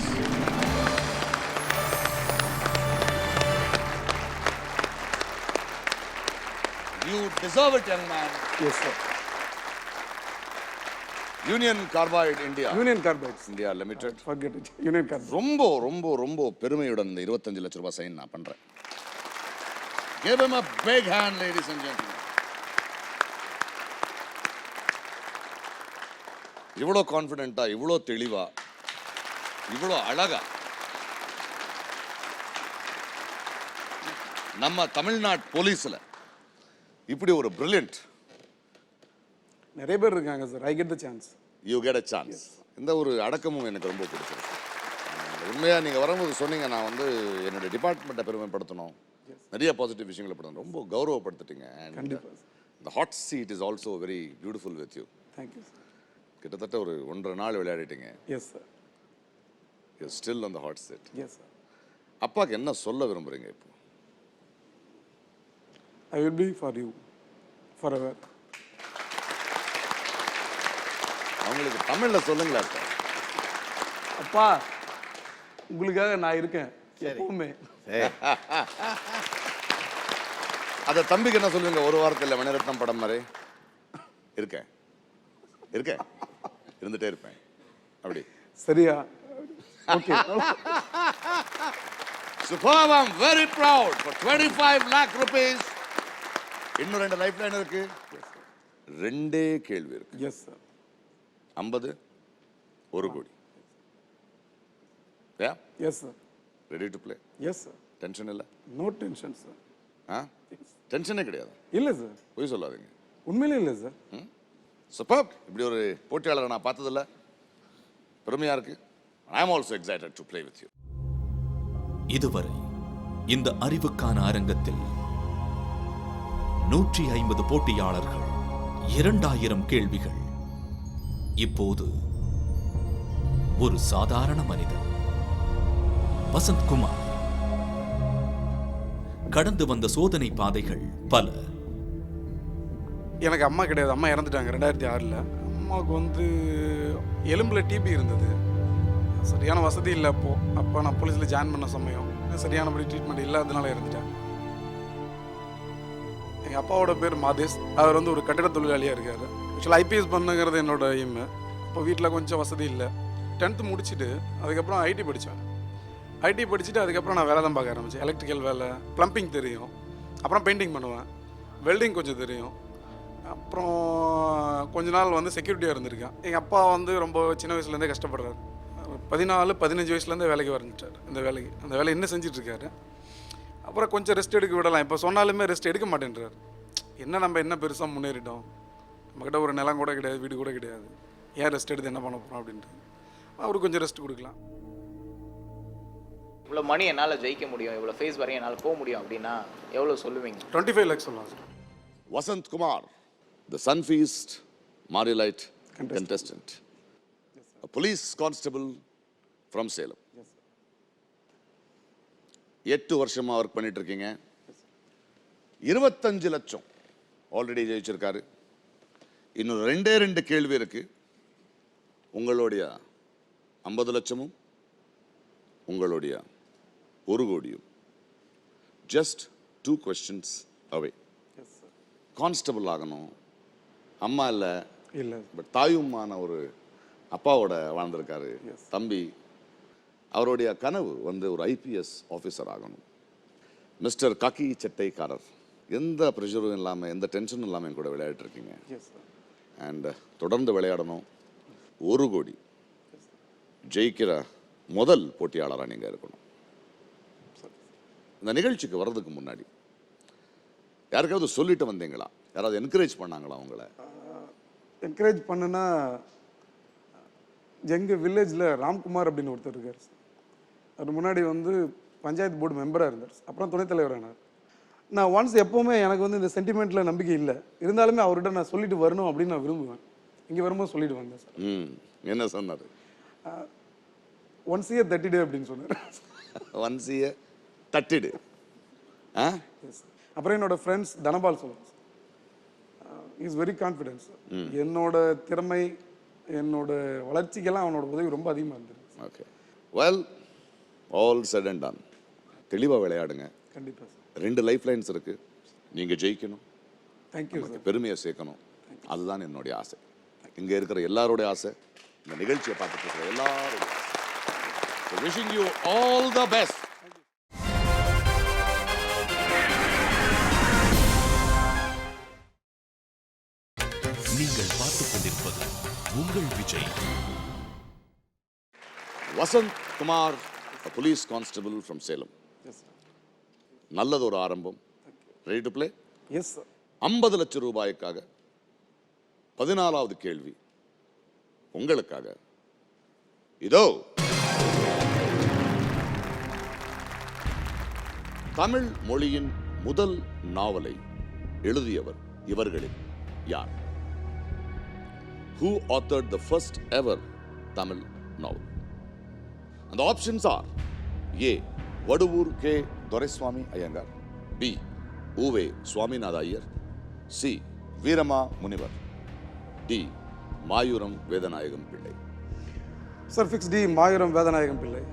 S2: You deserve it, young man.
S6: Yes sir.
S2: Union Carbide India.
S6: Union Carbides
S2: India Limited.
S6: Forget it. Union Carbide.
S2: ரொம்ப ரொம்ப ரொம்ப பெருமையுடன் இந்த 25 லட்ச ரூபாய் சைன் நான் பண்றேன். Give him a big hand, ladies and gentlemen. இவ்வளோ கான்ஃபிடென்ட்டா, இவ்வளோ தெளிவா, இவ்வளோ அழகா நம்ம தமிழ்நாடு போலீஸ்ல இப்படி ஒரு பிரில்லியன்ட்
S6: நிறைய பேர் இருக்காங்க sir. I get the chance.
S2: You get a chance. இந்த ஒரு அடக்கமும் எனக்கு ரொம்ப பிடிச்சிருக்கு. உண்மையாக நீங்கள் வரும்போது சொன்னீங்க, நான் வந்து என்னுடைய டிபார்ட்மெண்ட்டை பெருமைப்படுத்தணும், நிறைய பாசிட்டிவ் விஷயங்களை படுத்தணும், ரொம்ப கௌரவப்படுத்திட்டீங்க.
S6: கண்டிப்பாக.
S2: இந்த hot seat is also very beautiful with you.
S6: Thank you sir.
S2: கிட்டத்தட்ட ஒரு 1.5 நாள் விளையாடிட்டீங்க.
S6: Yes sir.
S2: You still on the hot seat.
S6: Yes sir.
S2: அப்பாவுக்கு என்ன சொல்ல விரும்புறீங்க இப்போ?
S6: I will be for you forever.
S2: அவங்களுக்கு தமிழ்ல சொல்லுங்களா?
S6: அப்பா உங்களுக்காக நான் இருக்கேன் எப்பவுமே.
S2: அத தம்பிக்கு என்ன சொல்லுங்க? ஒரு வாரத்தில் மணிரத்னம் படம் மாதிரி இருக்கேன் இருக்கேன் இருந்துட்டே இருப்பேன் அப்படி.
S6: சரியா? Okay.
S2: Superb. I'm very proud for 25 lakh rupees. இன்னும் 2 லைஃப் லைன் இருக்கு. 2 கேள்வி இருக்கு.
S6: Yes sir.
S2: 50 1 கோடி. Yeah?
S6: Yes sir.
S2: Ready to play?
S6: Yes sir.
S2: Tension இல்ல?
S6: No tension sir.
S2: டென்ஷனே கிடையாது.
S6: இல்லை சார்.
S2: பொய் சொல்லாதீங்க.
S6: உண்மையிலே இல்லை சார்.
S2: Superb. இப்படி ஒரு போட்டியாளரை நான் பார்த்ததில்ல. பெருமையா இருக்கு. I am also excited to play with you.
S1: இதுவரை இந்த அறிவுக்கான அரங்கத்தில் 150 போட்டியாளர்கள், 2000 கேள்விகள். இப்போது ஒரு சாதாரண மனிதன் வசந்த்குமார் கடந்து வந்த சோதனை பாதைகள் பல.
S6: எனக்கு அம்மா கிடையாது. அம்மா இறந்துட்டாங்க 2006. அம்மாவுக்கு வந்து எலும்பில் டிபி இருந்தது. சரியான வசதி இல்லை அப்போ நான் போலீஸில் ஜாயின் பண்ண சமயம் சரியானபடி ட்ரீட்மெண்ட் இல்லாததுனால இறந்துட்டேன். எங்கள் அப்பாவோட பேர் மாதேஷ். அவர் வந்து ஒரு கட்டிட தொழிலாளியாக இருக்கார். ஆக்சுவலாக ஐபிஎஸ் பண்ணுங்கிறது என்னோட எய்மு. இப்போ வீட்டில் கொஞ்சம் வசதி இல்லை. 10th முடிச்சுட்டு அதுக்கப்புறம் ஐடி படித்தேன். ஐடி படிச்சுட்டு அதுக்கப்புறம் நான் வேலை தான் பார்க்க ஆரம்பித்தேன். எலக்ட்ரிக்கல் வேலை, ப்ளம்பிங் தெரியும், அப்புறம் பெயிண்டிங் பண்ணுவேன், வெல்டிங் கொஞ்சம் தெரியும். அப்புறம் கொஞ்ச நாள் வந்து செக்யூரிட்டியாக இருந்திருக்கேன். எங்கள் அப்பா வந்து ரொம்ப சின்ன வயசுலேருந்தே கஷ்டப்படுறாரு. 14-15 வயசுலேருந்தே வேலைக்கு வந்துட்டார். அந்த வேலை இன்னும் செஞ்சிட்ருக்காரு. அப்புறம் கொஞ்சம் ரெஸ்ட் எடுக்க விடலாம். இப்போ சொன்னாலுமே ரெஸ்ட் எடுக்க மாட்டேன்றார். நம்ம என்ன பெருசாக முன்னேறிட்டோம், நம்மக்கிட்ட ஒரு நிலம் கூட கிடையாது, வீடு கூட கிடையாது, ஏன் ரெஸ்ட் எடுத்து என்ன பண்ண போகிறோம் அப்படின்ட்டு. அவருக்கு கொஞ்சம் ரெஸ்ட் கொடுக்கலாம்.
S9: இவ்வளோ மணி என்னால் ஜெயிக்க முடியும், இவ்வளோ ஃபேஸ் வரையும் என்னால் போக முடியும் அப்படின்னா எவ்வளோ சொல்லுவீங்க?
S6: 25 lakhs சொல்லலாம் sir.
S2: Vasant Kumar, the Sunfeast Marilite contestant. A police constable from Salem. 8 வருஷமா ஒர்க் பண்ணிட்டு இருக்கீங்க. 25 லட்சம் ஆல்ரெடி ஜெயிச்சிருக்காரு. இன்னும் 2 கேள்வி இருக்கு. உங்களுடைய 50 லட்சமும் உங்களுடைய 1 கோடியும். Just 2 questions away. கான்ஸ்டபிள் ஆகணும், அம்மா இல்லை
S6: இல்லை,
S2: பட் தாயுமான ஒரு அப்பாவோட வாழ்ந்திருக்காரு தம்பி. அவருடைய கனவு வந்து ஒரு ஐபிஎஸ் ஆஃபீஸர் ஆகணும். மிஸ்டர் காக்கி சட்டைக்காரர், எந்த ப்ரெஷரும் இல்லாமல் எந்த டென்ஷனும் இல்லாமல் என் கூட விளையாடிட்டு இருக்கீங்க. அண்ட் தொடர்ந்து விளையாடணும். 1 கோடி ஜெயிக்கிற முதல் போட்டியாளராக நீங்கள் இருக்கணும். இந்த நிகழ்ச்சிக்கு வர்றதுக்கு முன்னாடி யாருக்காவது சொல்லிட்டு வந்தீங்களா? யாராவது என்கரேஜ் பண்ணாங்களா உங்களை?
S6: என்கரேஜ் பண்ணுன்னா எங்கள் வில்லேஜில் ராம்குமார் அப்படின்னு ஒருத்தர் இருக்கார் சார். அவர் முன்னாடி வந்து பஞ்சாயத்து போர்டு மெம்பராக இருந்தார், அப்புறம் துணைத் தலைவர் ஆனார். நான் ஒன்ஸ் எப்போவுமே எனக்கு வந்து இந்த சென்டிமெண்ட்டில் நம்பிக்கை இல்லை, இருந்தாலுமே அவர்கிட்ட நான் சொல்லிட்டு வரணும் அப்படின்னு நான் விரும்புவேன். இங்கே வரும்போது சொல்லிட்டு வந்தேன் சார்.
S2: என்ன சொன்னார்?
S6: ஒன்ஸ் இயர் 30 டே அப்படின்னு சொன்னார்.
S2: ஒன்ஸ் இயர் 30 டே.
S6: அப்புறம் என்னோட ஃப்ரெண்ட்ஸ் தனபால் சொல்லுவாங்க, இஸ் வெரி கான்ஃபிடென்ஸ். என்னோட திறமை என்னோட வளர்ச்சிக்கெல்லாம் அவனோட உதவி ரொம்ப அதிகமாக இருந்துருக்கு.
S2: Okay, well, all set and ton. தெளிவாக விளையாடுங்க.
S6: கண்டிப்பாக சார்.
S2: 2 லைஃப் லைன்ஸ் இருக்குது. நீங்கள் ஜெயிக்கணும்,
S6: தேங்க்யூ சார்.
S2: பெருமையை சேர்க்கணும். அதுதான் என்னுடைய ஆசை. இங்கே இருக்கிற எல்லாருடைய ஆசை, இந்த நிகழ்ச்சியை பார்த்துட்டு இருக்கிற எல்லாருடைய ஆசை. Wishing you all the best.
S1: நீங்கள் பார்த்துக் கொண்டிருப்பது உங்கள் Vijay.
S2: Vasanth Kumar, a police constable from Salem. நல்லதொரு ஆரம்பம். Ready to play?
S6: Yes sir.
S2: 50 லட்சம் ரூபாய்க்காக 14வது கேள்வி உங்களுக்காக. இதோ தமிழ் மொழியின் முதல் நாவலை எழுதியவர் இவர்களில் யார்? Who authored the first ever Tamil novel? And the options are A. Vaduvur K. Doraiswamy Iyengar, B. Uve Swaminatha Iyer, C. Veerama Munivar, D. Mayuram Vedanayagam Pillai.
S6: Sir fix D, Mayuram Vedanayagam Pillai.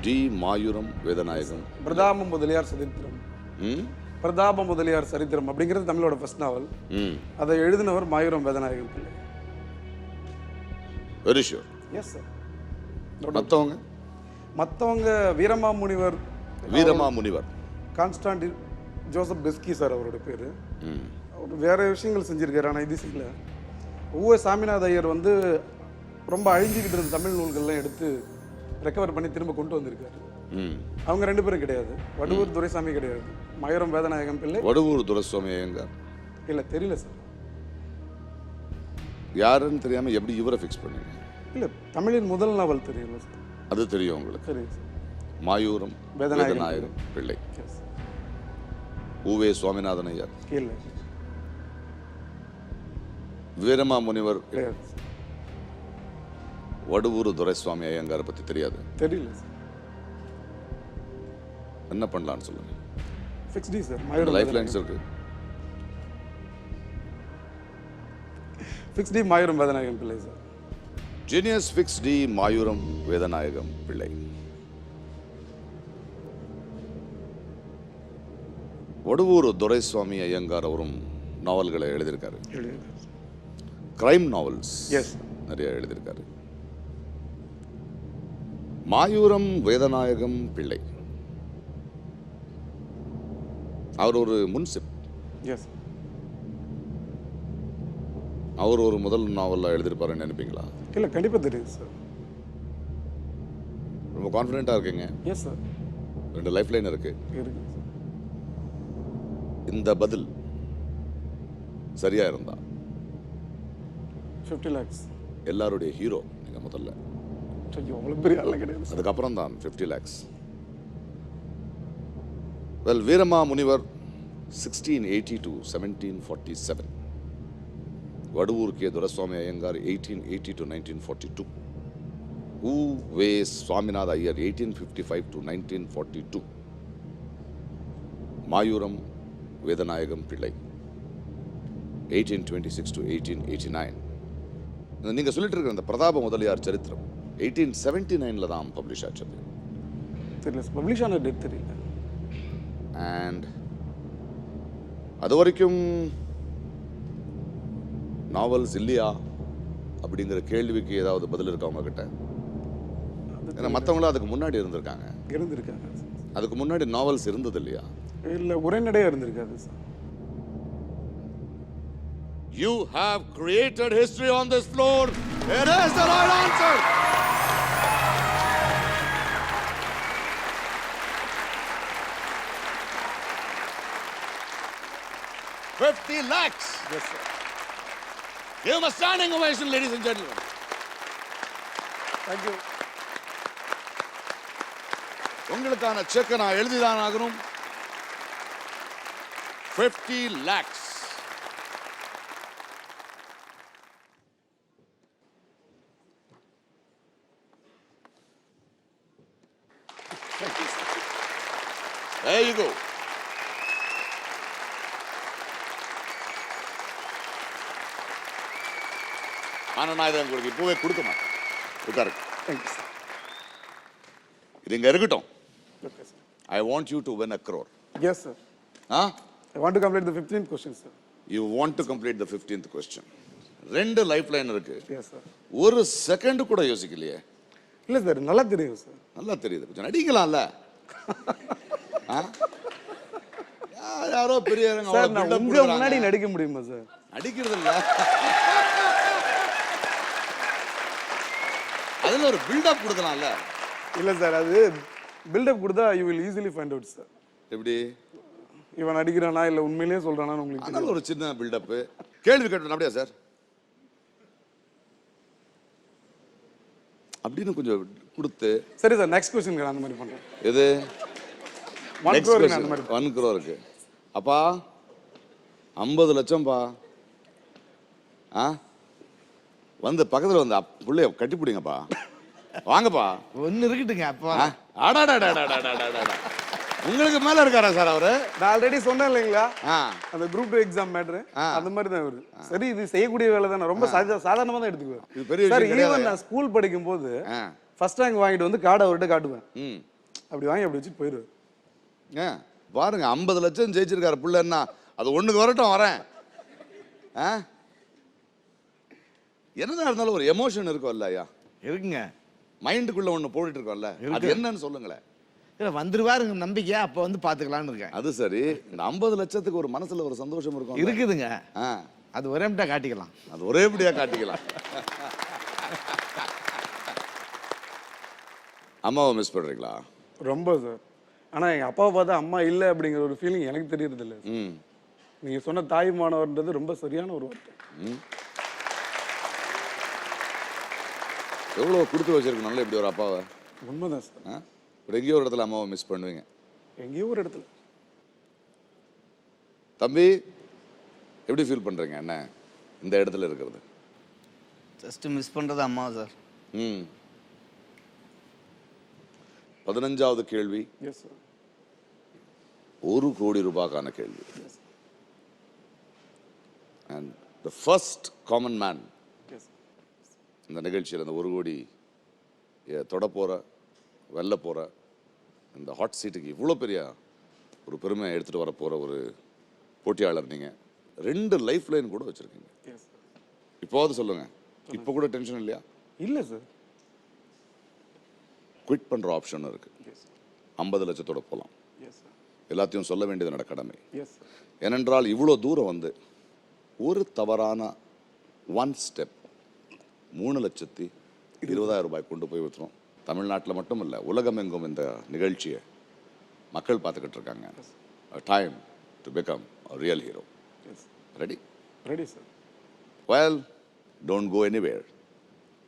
S2: D. Mayuram Vedanayagam.
S6: பிரதாப முதலியார் சரித்திரம். பிரதாப முதலியார் சரித்திரம் அப்படிங்கிறது தமிழோட first நாவல். அதை எழுதினவர் மாயூரம் வேதநாயகம் பிள்ளை.
S2: Very sure?
S6: Yes sir. மற்றவங்க வீரமா முனிவர்.
S2: வீரமா முனிவர்
S6: கான்ஸ்டாண்டின் ஜோசப் பெஸ்கி சார் அவரோட பேர். அவர் வேற விஷயங்கள் செஞ்சிருக்காரு, ஆனால் இது செய்யல. ஊவே சாமிநாத ஐயர் வந்து ரொம்ப அழிஞ்சிக்கிட்டு இருந்த தமிழ் நூல்கள்லாம் எடுத்து ரெக்கவர் பண்ணி திரும்ப கொண்டு வந்திருக்காரு. அவங்க 2 பேரும் கிடையாது. வடுவூர் துரைசாமி கிடையாது, மாயூரம் வேதநாயகம் பிள்ளை.
S2: வடுவூர் துரைசாமி ஐயங்கார்
S6: இல்லை, தெரியல சார்.
S2: யாருன்னு தெரியாம எப்படி இவரை ஃபிக்ஸ் பண்ணீங்க?
S6: இல்லை, தமிழின் முதல் நாவல் தெரியல சார்.
S2: அது தெரியும் உங்களுக்கு?
S6: தெரியும் சார்.
S2: மாயூரம் வேதநாயகம் பிள்ளை. ஊவே சுவாமிநாதன் ஐயர்
S6: இல்லை.
S2: வீரமா முனிவர்
S6: கிடையாது.
S2: வடுவூர் துரைசுவாமி ஐயங்காரை பற்றி தெரியாது?
S6: தெரியல சார்.
S2: என்ன பண்ணலான்னு சொல்லுங்க.
S6: Fix D sir. Mayuram
S2: life lines இருக்கு.
S6: Fix D Mayuram Vedanayagam Pillai sir.
S2: Genius fix D Mayuram Vedanayagam Pillai. Vaduvur Duraiswamy Iyengar அவரும் நாவல்களை எழுதியிருக்காரு. கிரைம் நாவல்ஸ் நிறைய எழுதியிருக்காரு. மாயூரம் வேதநாயகம் பிள்ளை அவர் ஒரு முன்சிப். அவர் ஒரு முதல் நாவலில் எழுதியிருப்பாருன்னு நினைப்பீங்களா?
S6: இல்லை, கண்டிப்பாக தெரியுது சார்.
S2: ரொம்ப கான்ஃபிடென்ட்டாக இருக்கீங்க.
S6: Yes sir.
S2: 2 லைஃப் லைன் இருக்கு. இந்த பதில் சரியா இருந்தா
S6: 50 lakhs.
S2: எல்லாருடைய ஹீரோ நீங்கள் முதல்ல.
S6: ஐயோ அவ்வளோ பெரிய ஆளெல்லாம் கிடையாது சார்.
S2: அதுக்கப்புறம் தான் 50 lakhs. வெல், வீரமா முனிவர் 1680 to 1747. Vaduvur K Duraiswamy Iyengar 1880 to 1942. வே சுவாமிநாத ஐயர் 1855 to 1942. மாயூரம் வேதநாயகம் பிள்ளை 1826 to 1889. நீங்க சொல்லிட்டு இருக்கிற அந்த பிரதாப முதலியார் சரித்திரம் 1879 தான் பப்ளிஷ் ஆச்சது.
S6: தெரியல சார், பப்ளிஷ் ஆன டேட் தெரியல.
S2: அண்ட் அது வரைக்கும் நாவல்ஸ் இல்லையா அப்படிங்கிற கேள்விக்கு ஏதாவது பதில் இருக்கா உங்ககிட்ட? ஏன்னா மற்றவங்களும் அதுக்கு முன்னாடி இருந்திருக்காங்க.
S6: இருந்திருக்காங்க.
S2: அதுக்கு முன்னாடி நாவல்ஸ் இருந்தது இல்லையா?
S6: இல்லை, உரைநடையாக இருந்திருக்காது sir.
S2: You have created history on this floor. It is the right answer. $50 lakhs.
S6: Yes, sir.
S2: Give him a standing ovation, ladies and gentlemen.
S6: Thank you.
S2: உங்களுக்கான செக் நான் எழுதிதான் ஆகணும். 50 lakhs. There you go. ஆனா நான் இதை உங்களுக்கு இப்போவே கொடுக்க மாட்டேன். உட்காரு.
S6: Thank you, sir.
S2: இது இங்க இருக்கட்டும்.
S6: Okay, sir.
S2: I want you to win a crore.
S6: Yes, sir.
S2: Huh?
S6: I want to complete the 15th question, sir.
S2: You want to complete the 15th question. 2 life line இருக்கு.
S6: Yes, sir.
S2: ஒரு second கூட யோசிக்கலையே.
S6: இல்லை sir, நல்லா தெரியும் sir.
S2: நல்லா தெரியுது. கொஞ்சம் நடிக்கலாம்ல. யாரோ பெரிய
S6: சார், நான் உங்க முன்னாடி நடிக்க முடியுமா சார்?
S2: நடிக்கிறது இல்ல, அதுல ஒரு பில்டப் கொடுக்கலாம்ல.
S6: இல்லை சார், அது பில்டப் கொடுத்தா you will easily find out sir.
S2: எப்படி
S6: இவன் நடிக்கிறானா இல்லை உண்மையிலேயே சொல்றானான்னு உங்களுக்கு
S2: அதனால ஒரு சின்ன பில்டப். கேள்வி கேட்டேன் அப்படியா சார் அப்படின்னு கொஞ்சம் கொடுத்து.
S6: சரி சார், நெக்ஸ்ட் கொஸ்டின் அந்த மாதிரி பண்றேன்.
S2: எது
S6: 1 crore அந்த மாதிரி
S2: 1 crore இருக்கு. அப்பா 50 லட்சம்பா. வந்து பக்கத்துல வந்து புள்ளைய கட்டி பிடிங்கப்பா. வாங்கப்பா.
S7: ஒன்று இருக்கட்டுங்க அப்பா.
S2: உங்களுக்கு மேல இருக்காரா சார் அவரு?
S6: நான் ஆல்ரெடி சொன்னேன் இல்லைங்களா, அந்த குரூப் 2 எக்ஸாம் மேட்ரு அந்த மாதிரி தான் வருது. சரி, இது செய்யக்கூடிய வேலை தானே, ரொம்ப சாதாரணமா தான் எடுத்துக்குவேன் சார். ஈவன் நான் ஸ்கூல் படிக்கும் போது ஃபர்ஸ்ட் ரேங்க் வாங்கிட்டு வந்து கார்டு அவர்கிட்ட காட்டுவேன். அப்படி வாங்கி அப்படி வச்சு போயிடுவேன்.
S2: பாருங்க, 50 லட்சம் ஜெயிச்சிருக்காரு புள்ளன்னா, அது ஒண்ணுக்கு வரட்டும் வரேன். என்னதான் இருந்தாலும் ஒரு எமோஷன் இருக்கும்ல ஐயா?
S7: இருக்குங்க.
S2: மைண்டுக்குள்ள ஒண்ணு போட்டுட்டு இருக்கோம்ல, அது என்னன்னு சொல்லுங்களேன்.
S7: இல்லை வந்துருவாருங்க நம்பிக்கை, அப்போ வந்து பார்த்துக்கலான்னு இருக்கேன்.
S2: அது சரி, இந்த 50 லட்சத்துக்கு ஒரு மனசுல ஒரு சந்தோஷம் இருக்கும்.
S7: இருக்குதுங்க. அது ஒரே மட்டும் காட்டிக்கலாம்.
S2: அது ஒரே படியா காட்டிக்கலாம். அம்மாவை மிஸ் பண்றீங்களா?
S6: ரொம்ப சார். ஆனா எங்க அப்பாவை பார்த்தா அம்மா இல்லை அப்படிங்கிற ஒரு ஃபீலிங் எனக்கு தெரியறது இல்லை. நீங்க சொன்ன தாய்மானவர்ன்றது ரொம்ப சரியான ஒரு வார்த்தை.
S2: எவ்வளவு கொடுத்து வச்சிருக்கணும்ல இப்படி ஒரு அப்பாவை.
S6: உண்மைதான் சார்.
S2: இப்படி எங்கேயோ ஒரு இடத்துல அம்மாவை மிஸ் பண்ணுவீங்க.
S6: எங்கேயோ ஒரு இடத்துல.
S2: தம்பி எப்படி ஃபீல் பண்றீங்க என்ன இந்த இடத்துல இருக்கிறது?
S10: ஜஸ்ட் மிஸ் பண்றது அம்மா சார்.
S2: 15வது கேள்வி.
S6: Yes sir.
S2: 1 கோடி ரூபாய்க்கான கேள்வி. And the first common man இந்த நிகழ்ச்சியில் இந்த 1 கோடி தொட போற வெல்ல போற இந்த ஹாட் சீட்டுக்கு இவ்வளோ பெரிய ஒரு பெருமை எடுத்துட்டு வர போற ஒரு போட்டியாளர் நீங்க. 2 லைஃப் லைன் கூட வச்சிருக்கீங்க. இப்போவாது சொல்லுங்க, இப்போ கூட டென்ஷன் இல்லையா?
S6: இல்லை சார்.
S2: குவிட் பண்ற ஆப்ஷன் இருக்கு. 50 லட்சத்தோட போகலாம். எல்லாத்தையும் சொல்ல வேண்டியது என்னோட கடமை. ஏனென்றால் இவ்வளோ தூரம் வந்து ஒரு தவறான 1 ஸ்டெப் 3,20,000 ரூபாய் கொண்டு போய் விட்டுரும். தமிழ்நாட்டில் மட்டும் இல்லை, உலகமெங்கும் இந்த நிகழ்ச்சியை மக்கள் பார்த்துக்கிட்டு இருக்காங்க. Time to become a real hero. Ready?
S6: Ready, sir.
S2: Well, don't go anywhere.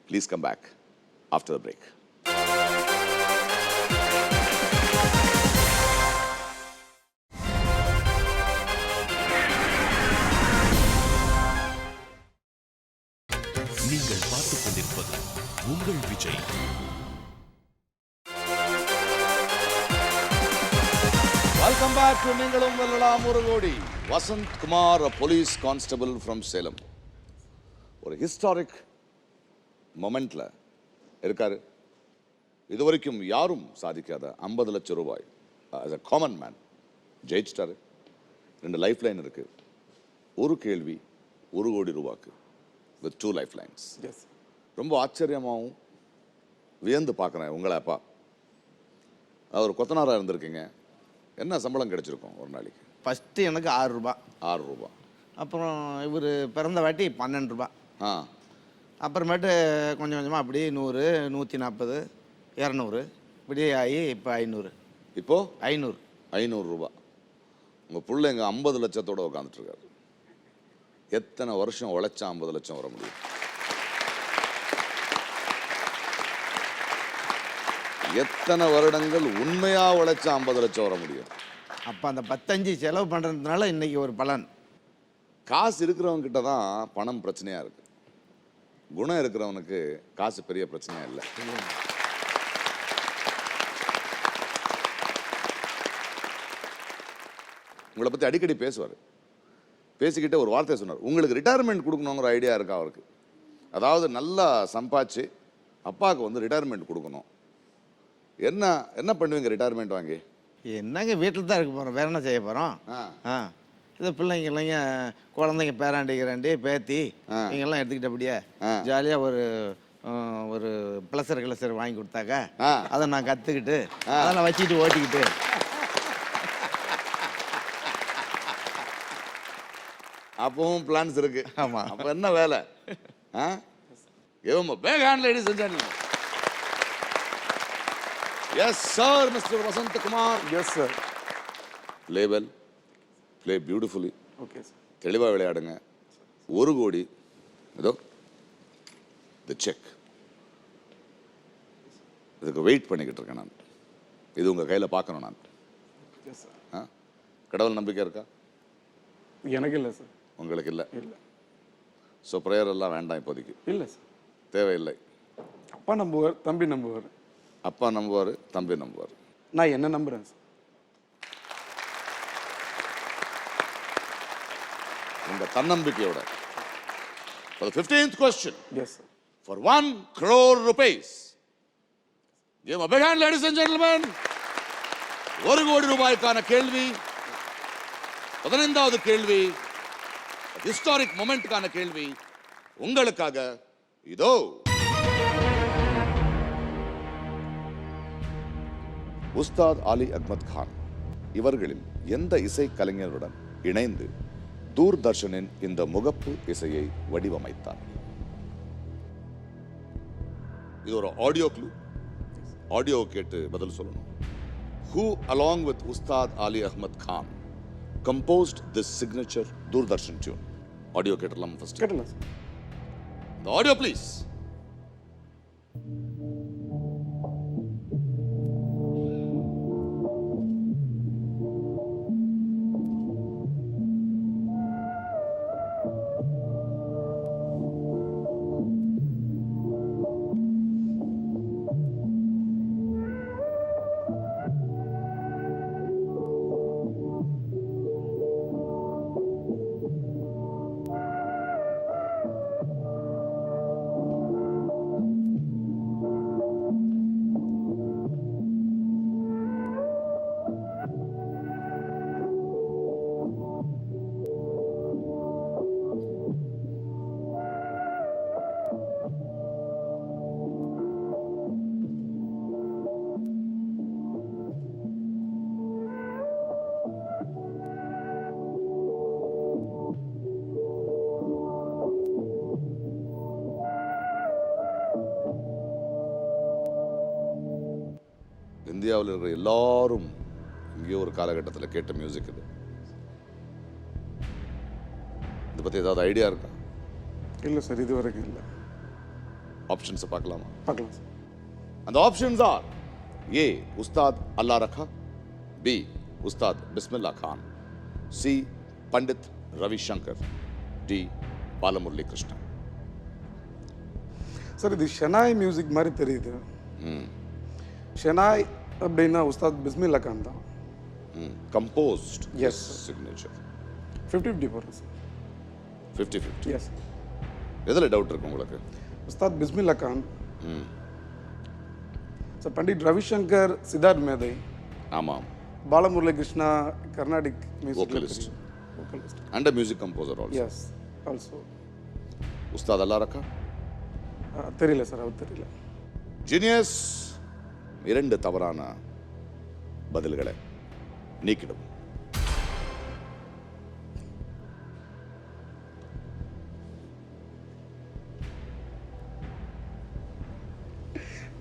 S2: Please come back after the break.
S1: நீங்கள் பார்த்துக் கொண்டிருப்பது உங்கள் விஜய்.
S2: வெல்கம் பேக் டு நீங்களும் வெல்லலாம் ஒரு கோடி. Vasanth Kumar, police constable from Salem, ஒரு ஹிஸ்டாரிக் மொமெண்ட்ல இருக்காரு. இதுவரைக்கும் யாரும் சாதிக்காத 50 லட்சம் ரூபாய் as a common man ஜெயிச்சிட்டாரு. 2 life line இருக்கு. ஒரு கேள்வி 1 கோடி ரூபாய்க்கு with 2 life lines. ரொம்ப ஆச்சரியமாகவும் வியந்து பார்க்குறேன் உங்களை. அப்பா அவர் கொத்தனாராக இருந்திருக்கீங்க. என்ன சம்பளம் கிடைச்சிருக்கும் ஒரு நாளைக்கு?
S7: ஃபஸ்ட்டு எனக்கு 6 ரூபா.
S2: 6 ரூபா.
S7: அப்புறம் இவர் பிறந்த வாட்டி 12 ரூபா. அப்புறமேட்டு கொஞ்சம் கொஞ்சமாக அப்படி 100, 140, 200 இப்படியே ஆகி இப்போ 500.
S2: இப்போ
S7: 500.
S2: 500 ரூபா. உங்கள் பிள்ளைங்க 50 லட்சத்தோடு உட்காந்துட்ருக்காரு. எத்தனை வருஷம் உழைச்சா 50 லட்சம் வர முடியும்? எத்தனை வருடங்கள் உண்மையா உழைச்சா 50 லட்சம் வர முடியும்?
S7: அப்போ அந்த 15 செலவு பண்ணுறதுனால இன்னைக்கு ஒரு பலன்.
S2: காசு இருக்கிறவங்க கிட்ட தான் பணம் பிரச்சனையா இருக்கு. குணம் இருக்கிறவனுக்கு காசு பெரிய பிரச்சனையா இல்லை. உங்களை பத்தி அடிக்கடி பேசுவார். பேசிக்கிட்டே ஒரு வார்த்தை சொன்னார், உங்களுக்கு ரிட்டையர்மெண்ட் கொடுக்கணுங்கிற ஐடியா இருக்கா அவருக்கு? அதாவது நல்லா சம்பாதிச்சு அப்பாவுக்கு வந்து ரிட்டையர்மெண்ட் கொடுக்கணும். என்ன என்ன பண்ணுவீங்க ரிட்டையர்மெண்ட் வாங்கி?
S7: என்னங்க வீட்டில் தான் இருக்க போகிறோம், வேற என்ன செய்ய போகிறோம்? இது பிள்ளைங்க இல்லைங்க, குழந்தைங்க, பேராண்டி கிராண்டி பேத்தி இங்கெல்லாம் எடுத்துக்கிட்ட அப்படியே ஜாலியாக ஒரு ப்ளஸர் வாங்கி கொடுத்தாக்க அதை நான் கற்றுக்கிட்டு அதெல்லாம் வச்சுக்கிட்டு ஓட்டிக்கிட்டு.
S2: அப்பவும் பிளான்ஸ் இருக்கு.
S7: ஆமாம்.
S2: அப்போ என்ன வேலை? Big hand ladies and gentlemen. Yes sir, mister Vasanth Kumar.
S6: Yes sir.
S2: Label play beautifully.
S6: Okay sir.
S2: தெளிவாக விளையாடுங்க. 1 கோடி இதோ தி செக். இதுக்கு வெயிட் பண்ணிக்கிட்டு இருக்கேன் நான். இது உங்கள் கையில் பார்க்கணும் நான்.
S6: Yes sir.
S2: கடவுள் நம்பிக்கை இருக்கா?
S6: எனக்கு இல்லை சார்.
S2: உங்களுக்கு இல்லை?
S6: இல்லை.
S2: ஸோ ப்ரேயர் எல்லாம் வேண்டாம் இப்போதைக்கு?
S6: இல்லை சார்,
S2: தேவையில்லை.
S6: அப்பா நம்புவார், தம்பி நம்புவார்.
S2: அப்பா நம்புவார், தம்பி நம்புவார்.
S6: நான் என்ன நம்புறேன் சார்.
S2: இந்த தன்னம்பிக்கையோட for the 15th question.
S6: Yes sir.
S2: For 1 crore rupees. Give a big hand, ladies and gentlemen. 1 கோடி ரூபாய்க்கான கேள்வி. 15வது கேள்வி, ஹிஸ்டாரிக் மொமெண்ட்கான கேள்வி உங்களுக்காக இதோ. உஸ்தாத் அலி அஹ்மத் கான் இவர்களில் எந்த இசை கலைஞருடன் இணைந்து தூர்தர்ஷனின் இந்த முகப்பு இசையை வடிவமைத்தார்? இது ஒரு ஆடியோ க்ளூ. ஆடியோ கேட்டு பதில் சொல்லணும். Who along with Ustad Ali Ahmad Khan composed this signature Doordarshan tune? Audio கேட்டலாம் first.
S6: கேட்டலாம் சார்.
S2: The audio please. இந்தியாவில் இருக்கிற எல்லாரும் இங்கேயோ ஒரு காலகட்டத்தில் கேட்ட மியூசிக் இது. இதை பற்றி ஏதாவது ஐடியா இருக்கா?
S6: இல்லை சார், இது வரைக்கும் இல்லை.
S2: ஆப்ஷன்ஸ் பார்க்கலாமா?
S6: பார்க்கலாம் சார்.
S2: அந்த options are A Ustad Allah Rakha, B Ustad Bismillah Khan, C Pandit Ravishankar, D Balamurali Krishnan.
S6: Sir இது ஷெனாய் மியூசிக் மாதிரி தெரியுது. ஷெனாய் அப்படின்னா உஸ்தாத் பிஸ்மில்லா கான் தான்.
S2: Compost
S6: Yes.
S2: சிக்னேச்சர்
S6: 50-50 போடுறேன் சார்.
S2: 50-50.
S6: எஸ்.
S2: எதில் டவுட் இருக்கு உங்களுக்கு?
S6: உஸ்தாத் பிஸ்மில்லா கான். சார் பண்டிட் ரவிசங்கர் சித்தார்த் மேதை,
S2: ஆமாம்,
S6: Balamurali Krishna Carnatic music
S2: Vocalist.
S6: vocalist.
S2: And music composer also.
S6: Yes also.
S2: Ustad Allah Rakha
S6: தெரியல சார், அவர் தெரியல.
S2: ஜீனியஸ். 2 தவறான பதில்களை நீக்கிடும்.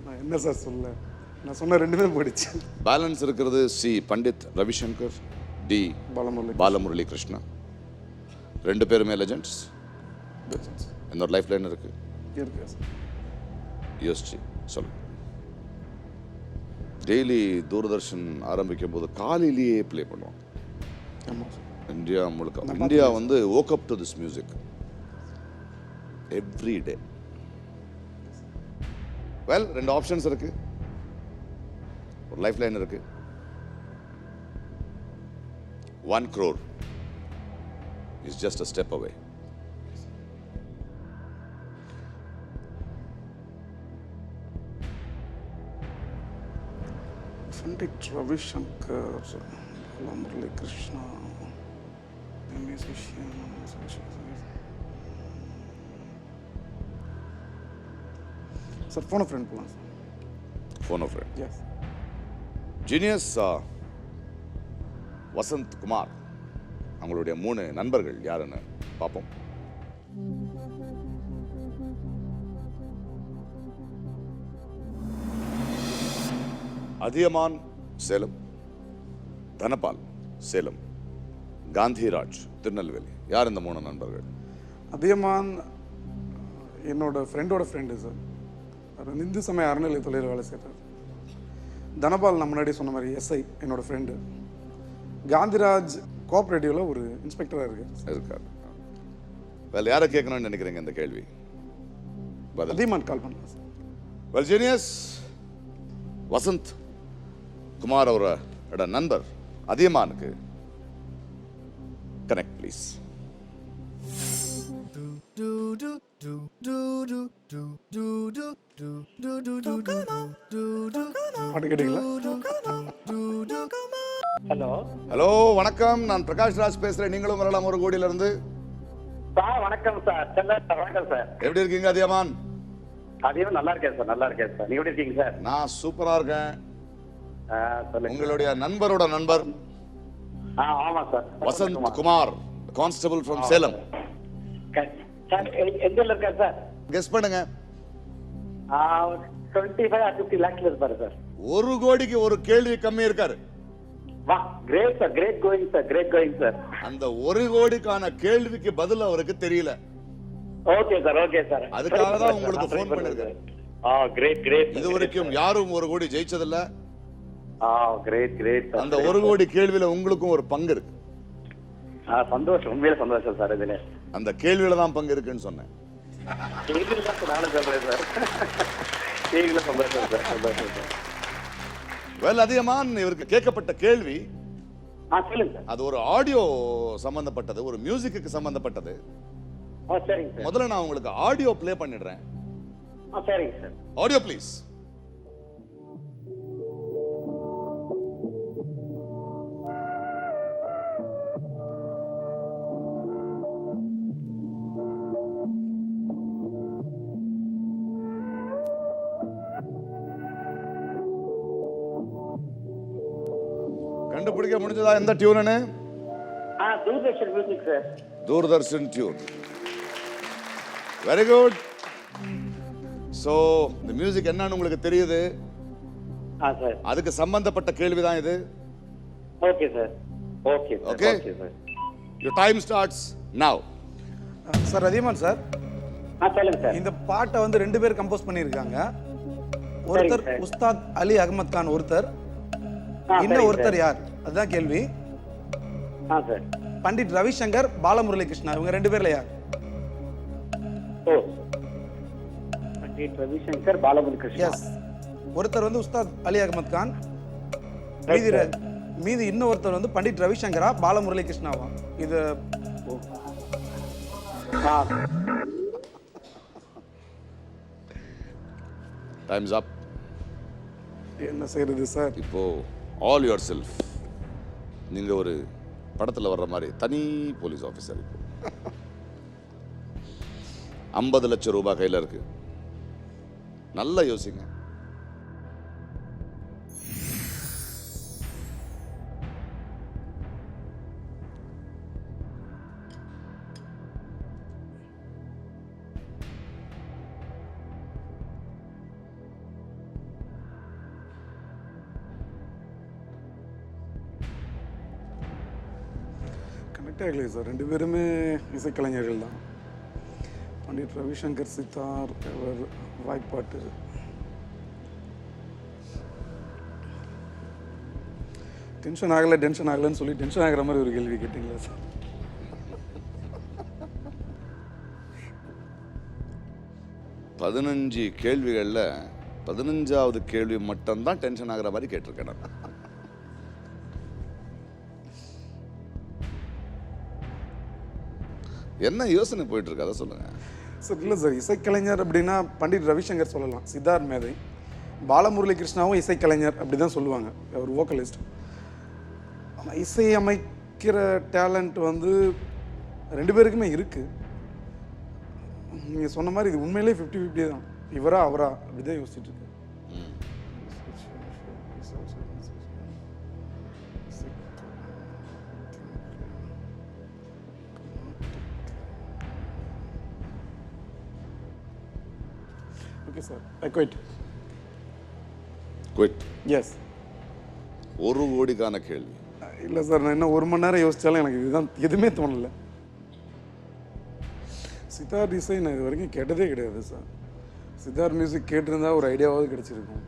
S6: நான் என்ன சார் சொல்ல, நான் சொன்ன 2மே போயிடுச்சு.
S2: பேலன்ஸ் இருக்கிறது சி பண்டித் ரவிசங்கர், டி
S6: பாலமுரளி
S2: பாலமுரளி கிருஷ்ணா. 2 பேருமே லெஜெண்ட்ஸ். இன்னொரு லைஃப் லைன் இருக்கு,
S6: இருக்கு சார்.
S2: யோசிச்சு சொல்லு. டெய்லி தூர்தர்ஷன் ஆரம்பிக்கும் போது காலையிலேயே ப்ளே பண்ணுவாங்க.
S6: ஆமாம் சார்.
S2: இந்தியா முழுக்க. இந்தியா வந்து woke up to this music every day. Well, 2 options இருக்கு, ஒரு லைஃப் லைன் இருக்கு. 1 crore is just a step away.
S6: Pandit Ravishankar, Balamurali Krishna, musician. Sir phone friend போகலாம் sir.
S2: Phone a friend.
S6: Yes.
S2: Genius Vasanth Kumar, அவங்களுடைய 3 நண்பர்கள் யாருன்னு பார்ப்போம். அதியமான் சேலம், தனபால் சேலம், காந்திராஜ் திருநெல்வேலி. யார் இந்த 3 நண்பர்கள்?
S6: அதியமான் என்னோட ஃப்ரெண்டோட ஃப்ரெண்டு சார். அவர் இந்து சமய அறநிலையத்துறையில் வேலை செய்கிறார். தனபால் நான் முன்னாடி சொன்ன மாதிரி எஸ்ஐ என்னோட ஃப்ரெண்டு. காந்திராஜ் கோஆப்ரேட்டிவில் ஒரு இன்ஸ்பெக்டராக
S2: இருக்கார். வேலை யாரை கேட்கணும்னு நினைக்கிறீங்க இந்த கேள்வி?
S6: அதியமான் கால் பண்ணலாம் sir.
S2: Well genius, Vasanth Kumar அவரோட நண்பர் அதியமானுக்கு கனெக்ட் ப்ளீஸ்.
S6: பாட்டு கேட்டீங்களா?
S11: ஹலோ
S2: ஹலோ, வணக்கம். நான் பிரகாஷ் ராஜ் பேசுறேன். நீங்களும் வரலாம் ஒரு கோடியில இருந்து.
S11: சார் வணக்கம் சார். சென்னை சார். வணக்கம் சார்.
S2: எப்படி இருக்கீங்க அதியமான்?
S11: அதையும் நல்லா இருக்கேன் சார். நல்லா இருக்கேன் சார். நீங்க எப்படி இருக்கீங்க சார்?
S2: நான் சூப்பரா இருக்கேன்.
S11: சொல்லுங்க.
S2: உங்களுடைய நண்பரோட நண்பர்
S11: ஆமா sir,
S2: Vasanth Kumar, constable from Salem.
S11: Sir எங்க இருக்காரு சார்?
S2: கெஸ் பண்ணுங்க.
S11: 25 or 50 lakhs இருப்பாரு சார்.
S2: 1 கோடிக்கு ஒரு கேள்வி கம்மி இருக்காரு.
S11: வா, great sir. Great going sir. Great going sir.
S2: அந்த 1 கோடிக்கான கேள்விக்கு பதில் அவருக்கு தெரியல.
S11: Okay sir. Okay sir.
S2: அதுக்காக தான் உங்களுக்கு ஃபோன் பண்ணிருக்கேன்.
S11: Great great.
S2: இது வரைக்கும் யாரும் 1 கோடி ஜெயிச்சதில்ல.
S11: Great great.
S2: அந்த 1 கோடி கேள்வியில உங்களுக்கும் ஒரு பங்கு இருக்கு.
S11: சந்தோஷம், உண்மையில சந்தோஷம் சார். இதுல
S2: அந்த கேள்வியில தான் பங்கு இருக்குன்னு சொன்னேன்.
S11: நானும் சொல்றேன் சார். சந்தோஷம் சார். சந்தோஷம் சார்.
S2: வெல் அதியமான், இவருக்கு கேட்கப்பட்ட கேள்வி
S11: சொல்லுங்க சார்.
S2: அது ஒரு ஆடியோ சம்பந்தப்பட்டது, ஒரு மியூசிக்கு சம்பந்தப்பட்டது.
S11: சரிங்க சார்.
S2: முதல்ல நான் உங்களுக்கு ஆடியோ ப்ளே பண்ணிடுறேன்.
S11: சரிங்க சார்.
S2: Audio please. கண்டுபிடிக்க முடிஞ்சதா எந்த tune?
S11: Doordarshan music sir.
S2: Doordarshan tune. Very good. So இந்த மியூசிக் என்னன்னு உங்களுக்கு தெரியுது.
S11: சார்.
S2: அதுக்கு சம்பந்தப்பட்ட கேள்விதான் இது.
S11: Okay sir. Okay sir.
S2: Okay
S11: okay sir.
S2: your time starts now.
S6: Sir Athiyaman sir,
S11: சொல்லுங்க சார்.
S5: இந்த பாட்டை வந்து 2 பேர் கம்போஸ் பண்ணியிருக்காங்க. ஒருத்தர்
S11: சரிங்க சார்.
S5: உஸ்தாத் அலி அகமது கான் ஒருத்தர்,
S11: சரிங்க
S5: இன்னும் ஒருத்தர்
S11: சார்.
S5: யார்? அதுதான் கேள்வி.
S11: சார்.
S5: பண்டிட் ரவிசங்கர், பாலமுரளி கிருஷ்ணா, இவங்க 2 பேர்ல யார்?
S11: ஓ, பண்டிட் ரவிசங்கர், பாலமுரளி கிருஷ்ணா.
S5: எஸ். ஒருத்தர் வந்து உஸ்தாத் அலி அகமது கான்,
S11: Right, sir.
S5: மீதி இன்னொருத்தர் வந்து பண்டிட் ரவிசங்கரா, பாலமுரளி கிருஷ்ணாவா? இது
S2: டைம்ஸ் அப்.
S6: என்ன செய்யறது சார்?
S2: இப்போ ஆல் யுவர் செல்ஃப். நீங்க ஒரு படத்துல வர்ற மாதிரி தனி போலீஸ் ஆஃபீஸர். இப்போ 50 லட்சம் ரூபாய் கையில இருக்கு. நல்லா யோசிங்க.
S6: கனெக்ட் ஆகலையே சார். 2 பேருமே இசைக்கலைஞர்கள் தான். பண்டிட் ரவிசங்கர் சித்தார், அவர் வாய்ப்பாட்டு. டென்ஷன் ஆகலைன்னு சொல்லி டென்ஷன் ஆகிற மாதிரி ஒரு கேள்வி கேட்டீங்களா சார்?
S2: பதினஞ்சு கேள்விகள்ல 15வது கேள்வி மட்டும்தான் டென்ஷன் ஆகிற மாதிரி கேட்டிருக்கேன் நான். என்ன யோசனை போயிட்டு இருக்கு அதை சொல்லுங்க
S6: சார். இல்லை சார், இசைக்கலைஞர் அப்படின்னா பண்டிட் ரவிசங்கர் சொல்லலாம், சித்தார்த் மேதை. பாலமுரளி கிருஷ்ணாவும் இசைக்கலைஞர் அப்படி தான் சொல்லுவாங்க, ஒரு வோக்கலிஸ்ட். ஆனால் இசையமைக்கிற டேலண்ட் வந்து 2 பேருக்குமே இருக்குது. நீங்கள் சொன்ன மாதிரி இது உண்மையிலே 50-50 தான். இவரா அவரா அப்படிதான் யோசிச்சுட்டு இருக்கு. Okay sir, I quit.
S2: Quit?
S6: Yes.
S2: 1 கோடிக்கான கேள்வி.
S6: இல்லை சார், நான் இன்னும் 1 மணி நேரம் யோசிச்சாலும் எனக்கு இதுதான் எதுவுமே தோணலை. சித்தார் இசை நான் இது வரைக்கும் கேட்டதே கிடையாது சார். சித்தார் மியூசிக் கேட்டிருந்தா ஒரு ஐடியாவாவது கிடைச்சிருக்கும்.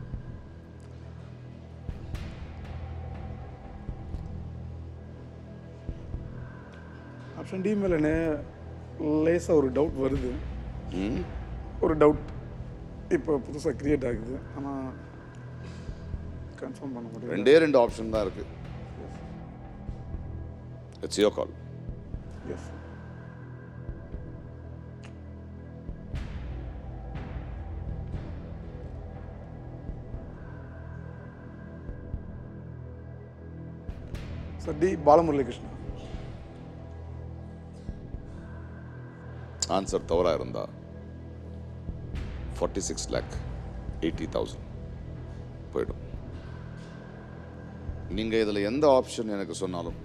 S6: ஆப்ஷன் டி மேலே லேசாக ஒரு டவுட் வருது. ஒரு டவுட் இப்போ புதுசாக கிரியேட் ஆகுது. ஆனால் கன்ஃபார்ம் பண்ண முடியாது.
S2: 2 ஆப்ஷன் தான் இருக்கு. It's your call.
S6: Yes. Sir, D Balamurali Krishna.
S2: Answer தவறா இருந்தா 46,80,000 போயிடும். நீங்க இதுல எந்த ஆப்ஷன் எனக்கு சொன்னாலும்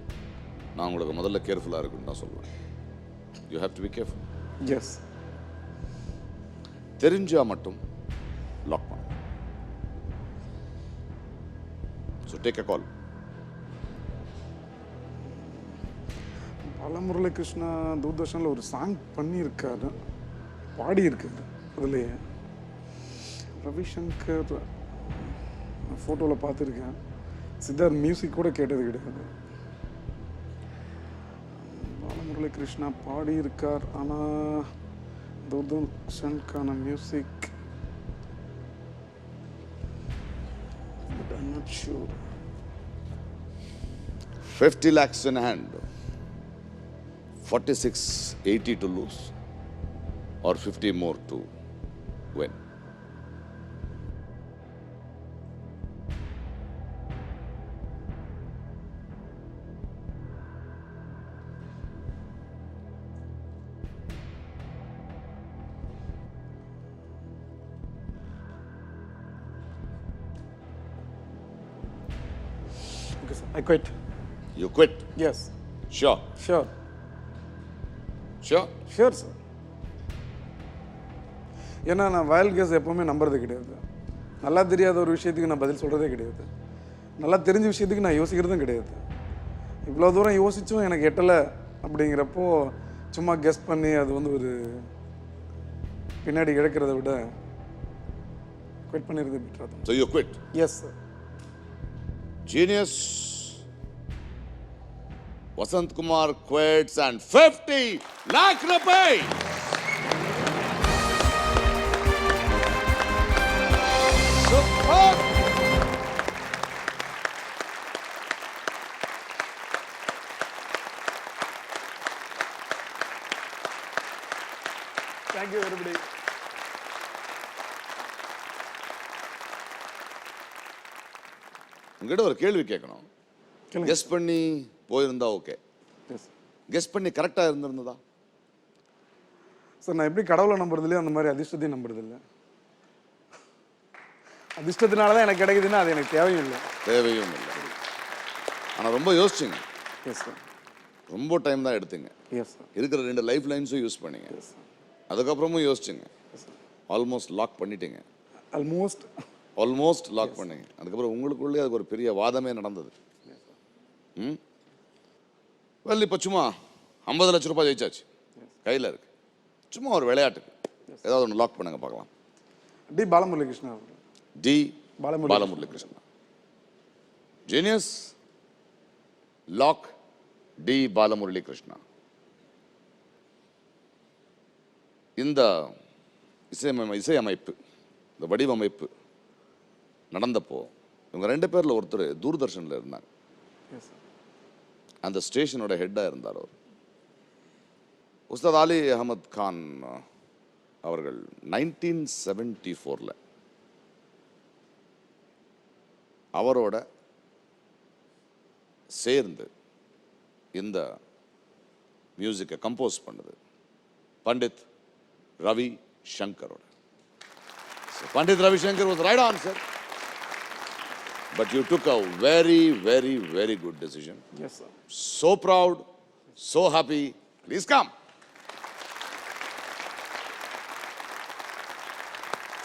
S2: நான் உங்களுக்கு முதல்ல கேர்ஃபுல்லா இருக்குன்னு தான் சொல்லுவேன். You have to be careful.
S6: Yes.
S2: தெரிஞ்சா மட்டும் லாக் பண்ணு. So take a call.
S6: Balamurali Krishna தூர்தர்ஷனில் ஒரு சாங் பண்ணியிருக்காரு, பாடியிருக்காரு. அதுலேயே ரவிசங்கர் ஃபோட்டோவில் பார்த்துருக்கேன். சித்தார்த் மியூசிக் கூட கேட்டது கிடையாது. பாலமுரளி கிருஷ்ணா பாடியிருக்கார், ஆனால் தூர்தர்ஷனுக்கான music I'm not sure.
S2: 50 lakhs in hand. 46,80 to lose, or 50 more to win.
S6: Okay, sir. I quit.
S2: You quit?
S6: Yes.
S2: Sure.
S6: Sure.
S2: Sure?
S6: Sure, sir. ஏன்னா நான் வயல் கேஸ் எப்போவுமே நம்புறது கிடையாது. நல்லா தெரியாத ஒரு விஷயத்துக்கு நான் பதில் சொல்கிறதே கிடையாது. நல்லா தெரிஞ்ச விஷயத்துக்கு நான் யோசிக்கிறதும் கிடையாது. இவ்வளோ தூரம் யோசிச்சும் எனக்கு எட்டலை அப்படிங்கிறப்போ சும்மா கெஸ் பண்ணி அது வந்து ஒரு பின்னாடி இழக்கிறத விட குவிட் பண்ணிடுறது பெட்டரா தான்.
S2: So you quit.
S6: Yes sir.
S2: Genius. Vasant Kumar quits and 50 lakh rupees. Superb.
S6: Thank you everybody.
S2: உங்ககிட்ட ஒரு கேள்வி கேட்கணும்.
S6: கேளுங்க.
S2: கெஸ் பண்ணி போயிருந்தா ஓகே.
S6: எஸ்
S2: கெஸ் பண்ணி கரெக்டாக இருந்திருந்ததா?
S6: சார் நான் எப்படி கடவுளை நம்புறது இல்லையோ அந்த மாதிரி அதிர்ஷ்டத்தையும் நம்புறது இல்லை. அதிர்ஷ்டத்தினால தான் எனக்கு கிடைக்குதுன்னா அது எனக்கு தேவையும் இல்லை.
S2: தேவையும் இல்லை. ஆனால் ரொம்ப யோசிச்சிங்க.
S6: Yes sir.
S2: ரொம்ப டைம் தான் எடுத்தீங்க.
S6: Yes sir.
S2: இருக்கிற 2 லைஃப் லைன்ஸும் யூஸ் பண்ணீங்க. அதுக்கப்புறமும் யோசிச்சிங்க. ஆல்மோஸ்ட் லாக் பண்ணிட்டீங்க. ஆல்மோஸ்ட் லாக் பண்ணீங்க. அதுக்கப்புறம் உங்களுக்குள்ளே அதுக்கு ஒரு பெரிய வாதமே நடந்தது. வெல் இப்போ சும்மா 50 லட்ச ரூபாய் ஜெயிச்சாச்சு, கையில் இருக்கு. சும்மா ஒரு விளையாட்டுக்கு ஏதாவது ஒன்று லாக் பண்ணுங்க பார்க்கலாம்.
S6: D Balamurali Krishna.
S2: D Balamurali Krishna. Genius lock D Balamurali Krishna. இந்த இசையமைப்பு, இந்த வடிவமைப்பு நடந்தப்போ இவங்க 2 பேரில் ஒருத்தர் தூர்தர்ஷனில் இருந்தாங்க. அந்த ஸ்டேஷனோட ஹெட்டாக இருந்தார் அவர். உஸ்தாத் அலி அஹமத் கான் அவர்கள் 1974 அவரோட சேர்ந்து இந்த மியூசிக்கை கம்போஸ் பண்ணது பண்டித் ரவி சங்கரோட. Pandit Ravi Shankar was right answer. But you took a very, very, very good decision.
S6: Yes, sir.
S2: So proud, so happy. Please come.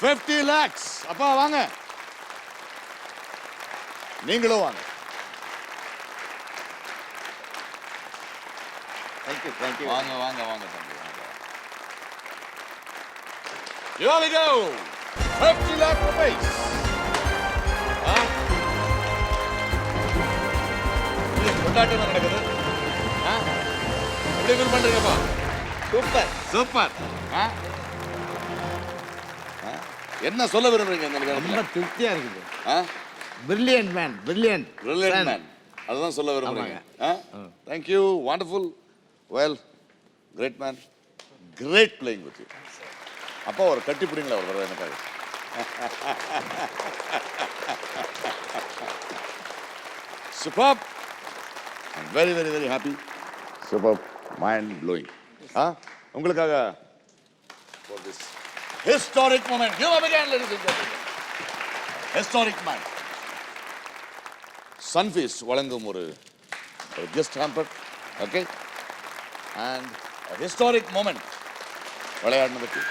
S2: 50 lakhs. அப்பா வாங்க. நீங்களும் வாங்க.
S7: Thank you, thank you.
S2: வாங்க வாங்க வாங்க தம்பி வாங்க. Here we go. 50 lakh rupees. கொண்டாட்டம் நடக்குது. எப்படி ஃபீல் பண்றீங்கப்பா?
S7: சூப்பர்.
S2: சூப்பர். என்ன சொல்ல விரும்புறீங்க இந்த
S7: ரொம்ப
S2: நேரத்துல?
S7: திருப்தியா இருக்குது. Brilliant man, brilliant.
S2: Brilliant man. அதுதான் சொல்ல விரும்புறீங்க. Thank you. Wonderful. Well, great man. Great playing with you. அப்பா ஒரு கட்டி பிடிங்களா ஒரு தடவை எனக்காக? Superb. I'm very, very, very happy. Superb. Mind blowing. உங்களுக்காக for this historic moment. Give up again, ladies and gentlemen. Historic moment. Sunfeast வழங்கும் ஒரு gift hamper. Okay? And a historic moment. விளையாடினதுக்கு.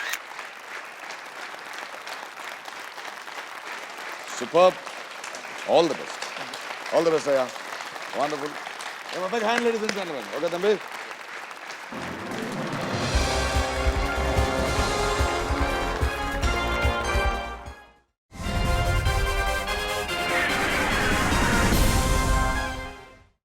S2: Superb. All the best. All the best, Aya. Wonderful. Give a big hand, ladies and gentlemen. Okay, Thambi?